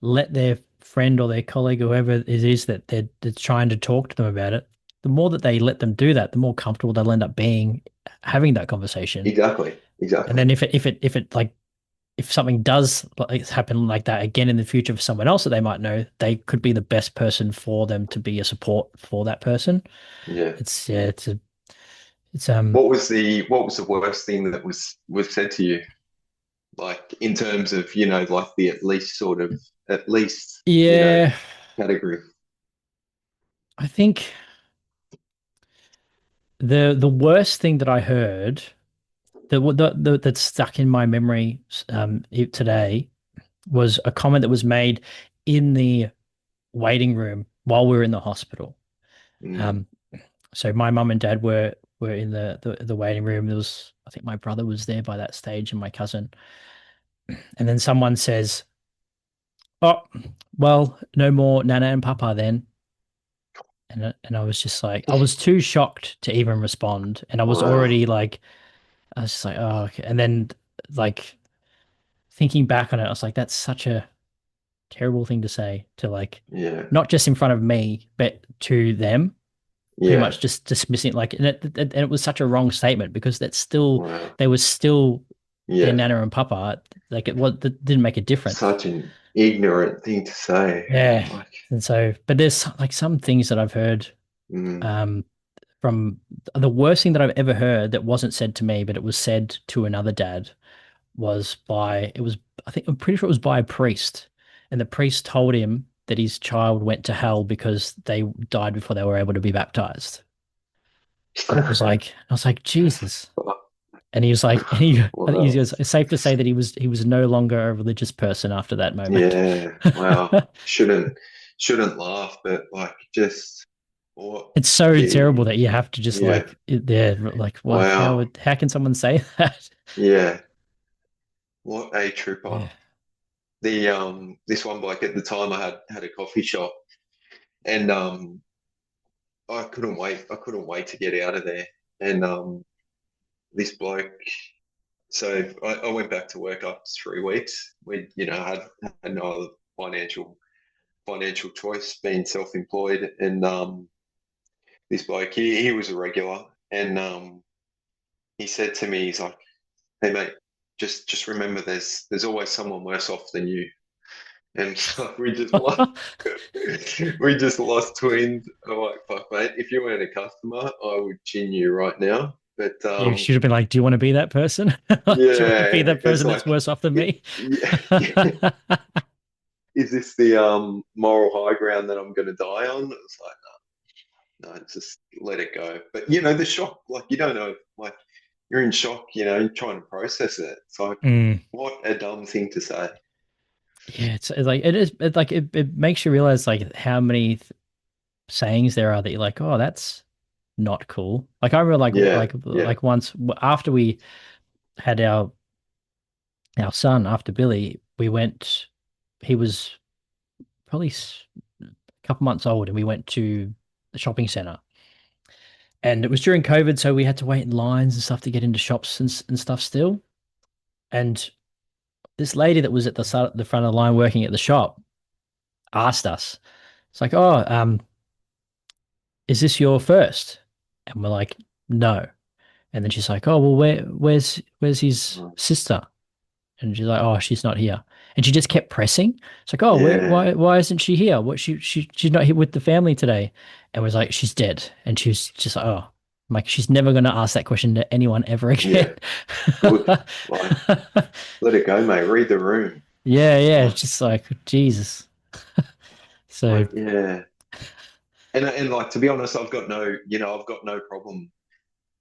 let their friend or their colleague or whoever it is that they're trying to talk to them about it, the more that they let them do that, the more comfortable they'll end up being having that conversation. exactly, And exactly. then if it like if something does like happen like that again in the future for someone else that they might know, they could be the best person for them to be a support for that person. Yeah. It's yeah, it's What was the worst thing that was said to you? Like in terms of, like the at least, yeah, category. I think the worst thing that I heard that stuck in my memory today was a comment that was made in the waiting room while we were in the hospital. Mm. Um, so my mum and dad were in the waiting room. There was, I think my brother was there by that stage and my cousin. And then someone says, "Oh, well, no more Nana and Papa then." And I was just like, I was too shocked to even respond, and I was Wow. already like, I was just like, oh, okay. And then like thinking back on it, I was like, that's such a terrible thing to say to like, Yeah. not just in front of me, but to them. Pretty Yeah. much just dismissing like, and it was such a wrong statement because that's still Wow. they were still their Yeah. nana and papa. Like that didn't make a difference. Such an ignorant thing to say. Yeah. Like, And so, but there's like some things that I've heard mm. um, from the worst thing that I've ever heard that wasn't said to me, but it was said to another dad was by, it was, I think, I'm pretty sure it was by a priest. And the priest told him that his child went to hell because they died before they were able to be baptized. And I was like, Jesus. And he was like, I think he Wow. goes, it's safe to say that he was no longer a religious person after that moment. Yeah. Wow. Shouldn't laugh, but like just what It's so the terrible that you have to just yeah. like, yeah, like, what, Wow. how can someone say that? Yeah. What a trooper. Yeah. This one bloke at the time I had a coffee shop, and I couldn't wait to get out of there. And this bloke, so I went back to work after 3 weeks. We had no other financial choice, being self-employed. And this bloke, he was a regular, and he said to me, he's like, "Hey mate, just remember, there's always someone worse off than you." And so we just lost twins. I'm like, fuck, mate, if you weren't a customer, I would chin you right now. But You should have been like, do you want to be that person? Do you want to be yeah, that it's person that's like, worse off than me? yeah, is this the moral high ground that I'm going to die on? It's like, no, just let it go. But the shock, like you don't know, like you're in shock, you're trying to process it. It's like, Mm. what a dumb thing to say. Yeah, it's like it is. It like it makes you realize like how many sayings there are that you're like, oh, that's not cool. Like I remember Yeah, yeah. like once after we had our son after Billy, we went. He was probably a couple months old, and we went to the shopping center. And it was during COVID, so we had to wait in lines and stuff to get into shops and stuff still. And this lady that was at the front of the line working at the shop asked us, It's like, oh, is this your first? And we're like, no. And then she's like, oh, well, where's his Mm. sister? And she's like, oh, she's not here. And she just kept pressing. It's like, oh, Yeah, why isn't she here? What she's not here with the family today. And was like, she's dead. And she was just like, oh, I'm like, she's never going to ask that question to anyone ever again. yeah, good. Like, let it go, mate. Read the room. Yeah, Like, it's just like Jesus. So yeah. And like to be honest, I've got no problem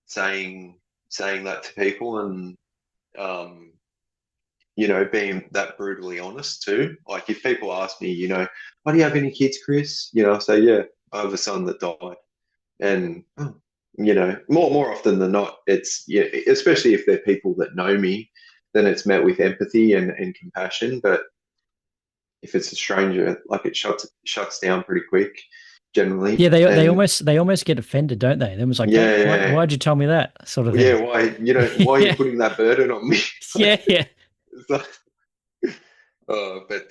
saying saying that to people and um, being that brutally honest too. Like if people ask me, why do you have any kids, Chris? I say, yeah, I have a son that died. And more often than not, it's yeah, especially if they're people that know me, then it's met with empathy and compassion. But if it's a stranger, like it shuts down pretty quick yeah, generally. they And almost get offended, don't they? They was like, yeah, don't yeah, why'd you tell me that sort of yeah. thing. Why are you Yeah, putting that burden on me? yeah. It's like, but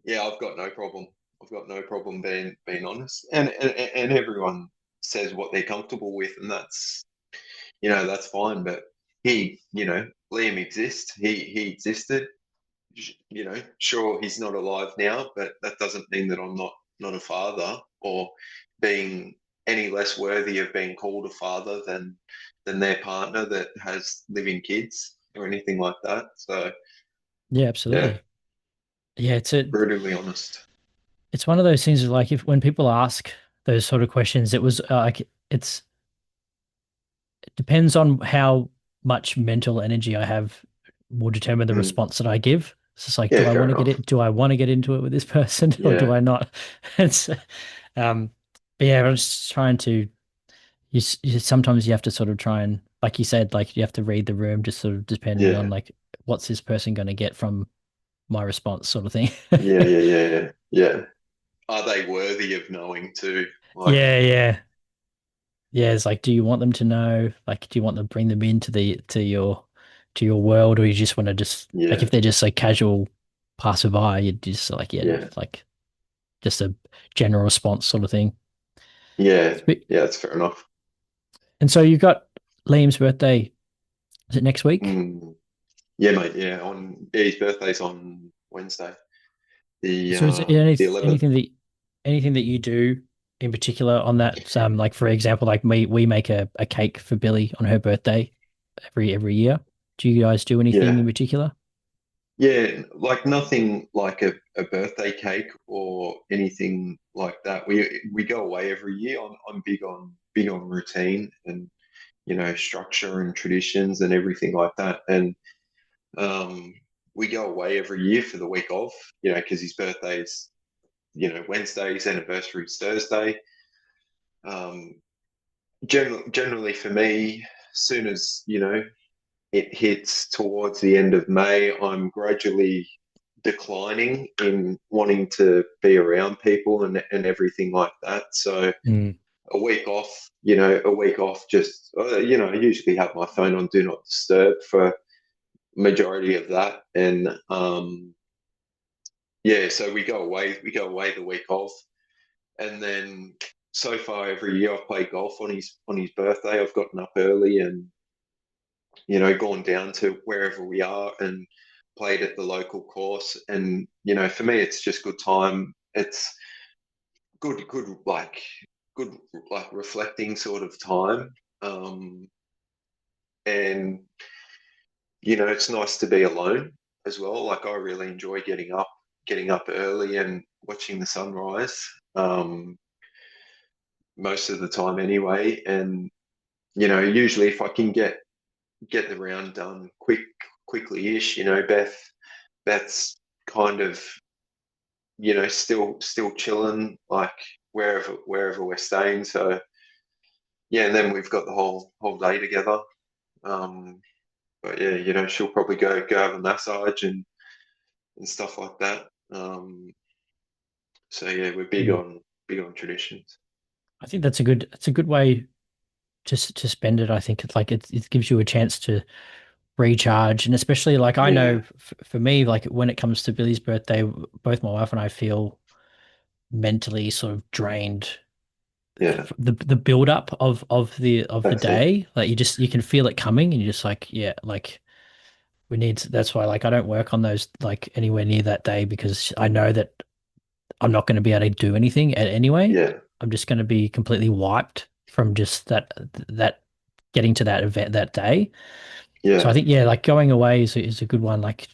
yeah, I've got no problem. I've got no problem being honest, and everyone says what they're comfortable with, and that's fine. But Liam exists. He existed. Sure, he's not alive now, but that doesn't mean that I'm not a father or being any less worthy of being called a father than their partner that has living kids or anything like that. So Yeah, yeah, absolutely. Yeah, brutally honest. it's one of those things of like if when people ask those sort of questions, it was like it depends on how much mental energy I have will determine the Mm. response that I give. It's just like, Yeah, fair enough. do I want to get into it with this person or do Yeah, I not? It's um but yeah, I'm just trying to sometimes you have to sort of try and like you said, like you have to read the room just sort of depending on yeah, like what's this person going to get from my response sort of thing. yeah. Yeah. Are they worthy of knowing too? Like, Yeah. Yeah, it's like, do you want them to know? Like, do you want to bring them into to your world, or you just want to just like yeah, if they're just a casual passerby, you just like yeah, yeah, like just a general response sort of thing. yeah, Spe- yeah. That's fair enough. And so you've got Liam's birthday. Is it next week? Mm. Yeah, mate. Yeah, his birthday's on Wednesday, the So is there uh, the 11th. anything that you do in particular on that? Like for example, like we make a cake for Billy on her birthday every year. Do you guys do anything in Yeah, particular? yeah. Like nothing like a birthday cake or anything like that. We go away every year. I'm big on routine and structure and traditions and everything like that. And um, we go away every year for the week of, because his birthday's Wednesday, his anniversary is Thursday. Um, generally for me, soon as it hits towards the end of May, I'm gradually declining in wanting to be around people and everything like that. So Mm. a week off, just I usually have my phone on do not disturb for majority of that, and yeah, so we go away the week of, and then so far every year I've played golf on his birthday. I've gotten up early and gone down to wherever we are and played at the local course. And for me, it's just good time. It's good like reflecting sort of time. And it's nice to be alone as well. Like I really enjoy getting up early and watching the sunrise. Um, Most of the time anyway. And usually if I can get the round done quickly-ish, Beth's kind of still chilling, like wherever we're staying. So yeah, and then we've got the whole day together. Um, but yeah, she'll probably go have a massage and stuff like that. So yeah, we're big Mm. on big on traditions. I think it's a good way to spend it. I think it's like it gives you a chance to recharge, and especially like I know Yeah, for me, like when it comes to Billy's birthday, both my wife and I feel mentally sort of drained. Yeah, The build up of the that's it. day, like you can feel it coming, and you're just like, yeah, like we need that's why like I don't work on those like anywhere near that day because I know that I'm not going to be able to do anything anyway. Yeah, I'm just going to be completely wiped from just that getting to that event that day. So I yeah, think yeah, like going away is a good one. Like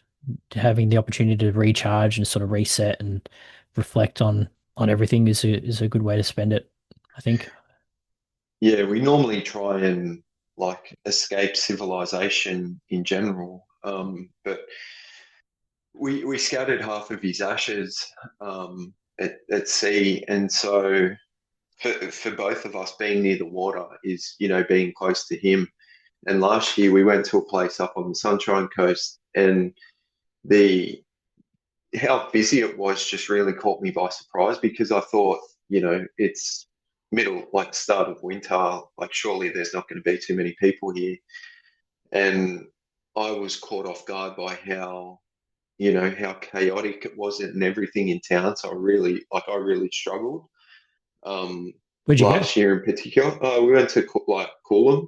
having the opportunity to recharge and sort of reset and reflect on everything is a good way to spend it, I think. yeah. We normally try and like escape civilization in general, but we scattered half of his ashes at sea, and so for both of us, being near the water is being close to him. And last year we went to a place up on the Sunshine Coast, and the how busy it was just really caught me by surprise because I thought, it's middle, like start of winter, like surely there's not going to be too many people here. And I was caught off guard by how chaotic it was and everything in town. So I really struggled. Um, Where'd you go? Last year in particular, we went to like Coolum,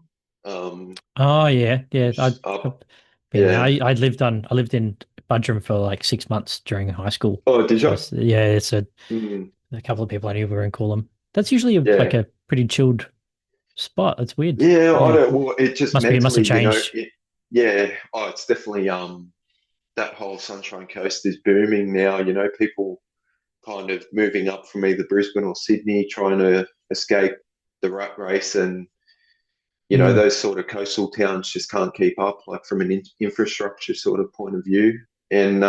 Oh yeah, yeah. which is I've up. been there. Yeah. I lived in Budrum for like 6 months during high school. Oh, did So you? it's, yeah, it's Mm, a couple of people I knew were in Coolum. That's usually like yeah. a pretty chilled spot. It's weird. Yeah, I Yeah, don't. Well, it just must have mentally, changed. yeah. Oh, it's definitely that whole Sunshine Coast is booming now. People kind of moving up from either Brisbane or Sydney, trying to escape the rat race, and Mm, those sort of coastal towns just can't keep up, like from an infrastructure sort of point of view. And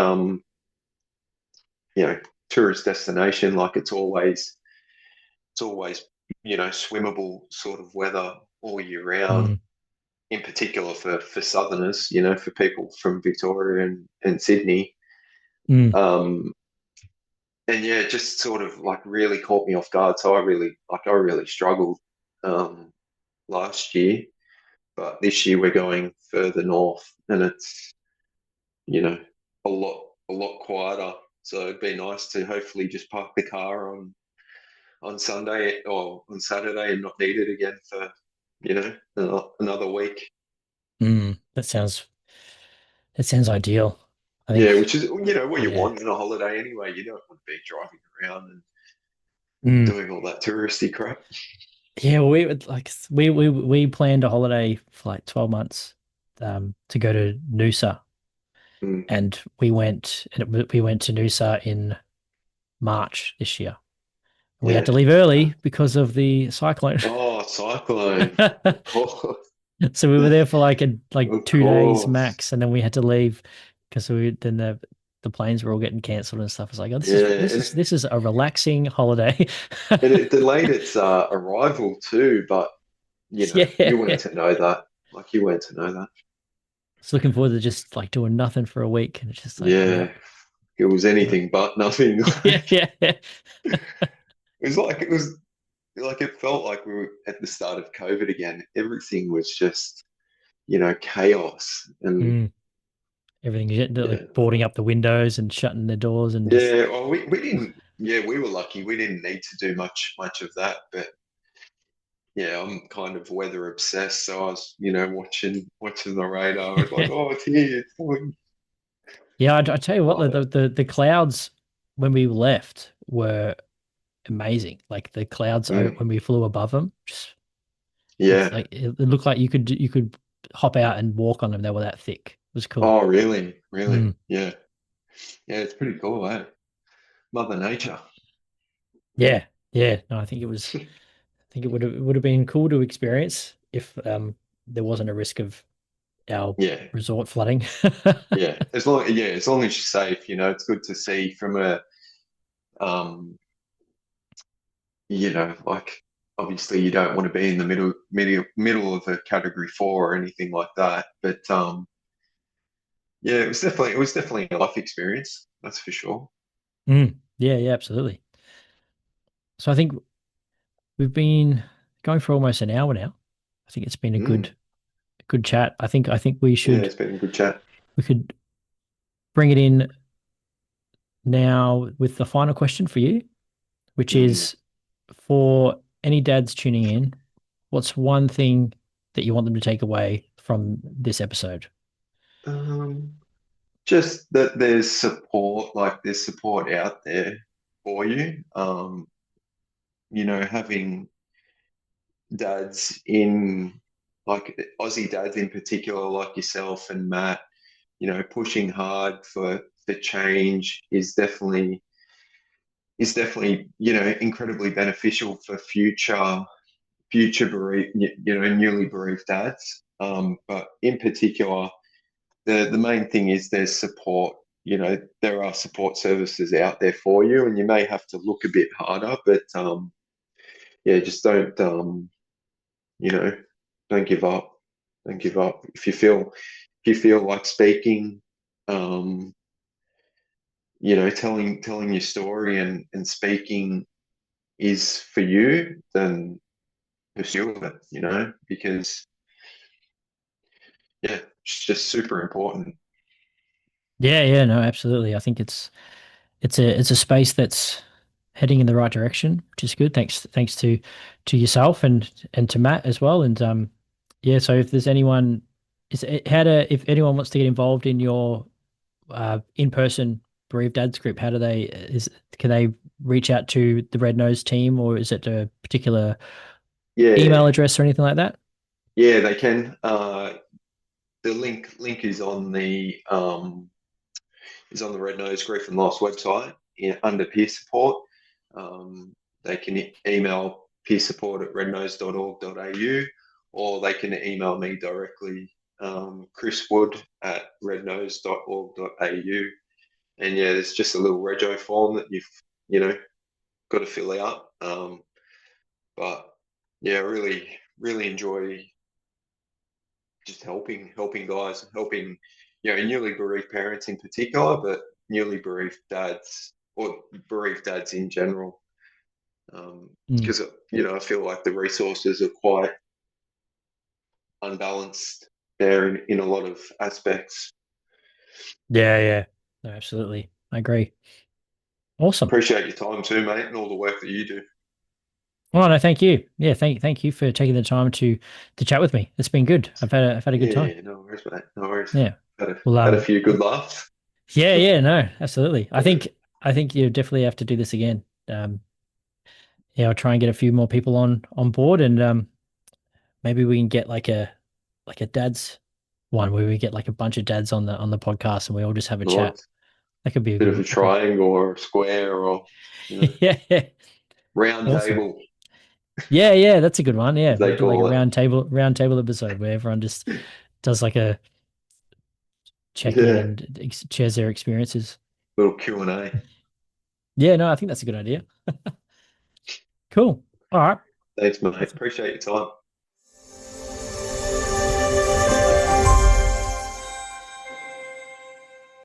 you know, tourist destination, like it's always swimmable sort of weather all year round, mm, in particular for southerners, for people from Victoria and Sydney. mm, Um, and yeah, it just sort of like really caught me off guard. So I really struggled um, last year, but this year we're going further north, and it's you know a lot quieter. So it'd be nice to hopefully just park the car on Sunday or on Saturday and not need it again for another week. that sounds ideal. I Yeah, think which is what you yeah. want in a holiday anyway. You don't want to be driving around and Mm. doing all that touristy crap. Yeah, well, we would like we planned a holiday for like 12 months to go to Noosa, Mm, and we went to Noosa in March this year. We had yeah. to leave early because of the cyclone. Oh, cyclone. Of course. So we were there for like Of 2 days course. max, and then we had to leave because then the planes were all getting cancelled and stuff. It's like, oh, Yeah, and this is a relaxing holiday. it delayed its arrival too, but you weren't Yeah. to know that. Like you weren't to know that. Just looking forward to just like doing nothing for a week, and it's just like, yeah, Yeah, it was yeah, anything but nothing. yeah, Like yeah. it was like it felt like we were at the start of COVID again. Everything was just chaos, and Mm. Everything yeah, like boarding up the windows and shutting the doors and just yeah. Well, we didn't. Yeah, we were lucky. We didn't need to do much of that, but yeah, I'm kind of weather obsessed. So I was, watching the radar. I was like, oh, it's here, it's coming. yeah. I tell you what, But the clouds when we left were amazing. Like the clouds mm, when we flew above them, just it's yeah. like it looked like you could hop out and walk on them. They were that thick. It was cool. Oh, really, really, Mm. yeah, yeah. It's pretty cool, eh? Mother Nature. Yeah, yeah. No, I think I think it would have been cool to experience if there wasn't a risk of our Yeah, resort flooding. yeah. As long as you're safe, it's good to see from um, like obviously you don't want to be in the middle of a category 4 or anything like that. But yeah, it was definitely a life experience, that's for sure. Mm. Yeah, yeah, absolutely. So I think we've been going for almost an hour now. I think it's been a Mm, good chat. I think yeah, it's been a good chat. we could bring it in now with the final question for you. which Mm. is for any dads tuning in, what's one thing that you want them to take away from this episode? Um, just that there's support, like there's support out there for you. Having dads in like Aussie dads in particular, like yourself and Matt, pushing hard for change is definitely incredibly beneficial for future bereaved, newly bereaved dads. But in particular, the main thing is there's support. There are support services out there for you, and you may have to look a bit harder, but yeah, just you know, don't give up. Don't give up. If you feel like speaking, um, telling your story and speaking is for you, then pursue it, because yeah, it's just super important. Yeah, yeah, no, absolutely. I think it's a space that's heading in the right direction, which is good. Thanks to yourself and to Matt as well. And yeah, so if there's anyone is it, how to if anyone wants to get involved in your in-person bereaved dads group, how do they is can they reach out to the Red Nose team, or is it a particular email Yeah, address or anything like that? yeah, they can. The link is on the Red Nose Grief and Loss website under peer support. Um, they can email peersupport@rednose.org.au, or they can email me directly, Chris Wood at rednose.org.au. And yeah, there's just a little rego form that you know got to fill out. But yeah, really really enjoy just helping guys, helping newly bereaved parents in particular, but newly bereaved dads or bereaved dads in general. Mm. Because I feel like the resources are quite unbalanced there in a lot of aspects. Yeah, yeah. No, absolutely. I agree. Awesome. Appreciate your time too, mate, and all the work that you do. Well, no, thank you. Yeah, thank you for taking the time to chat with me. It's been good. I've had a good time. Yeah, no worries, mate. No worries. Yeah. Well, Had a few good laughs. yeah, yeah, no, absolutely. I think you definitely have to do this again. Yeah, I'll try and get a few more people on board, and maybe we can get like a dad's one where we get like a bunch of dads on the podcast, and we all just have a chat. Nice. That could be a Bit of good. a triangle or a square or Yeah, yeah, round awesome. table, Yeah, yeah, that's a good one. Yeah, as we'll they do like a call it. round table episode where everyone just does like a check in Yeah, and shares their experiences. little Q&A. Yeah, no, I think that's a good idea. Cool. All right. Thanks, mate. Appreciate your time.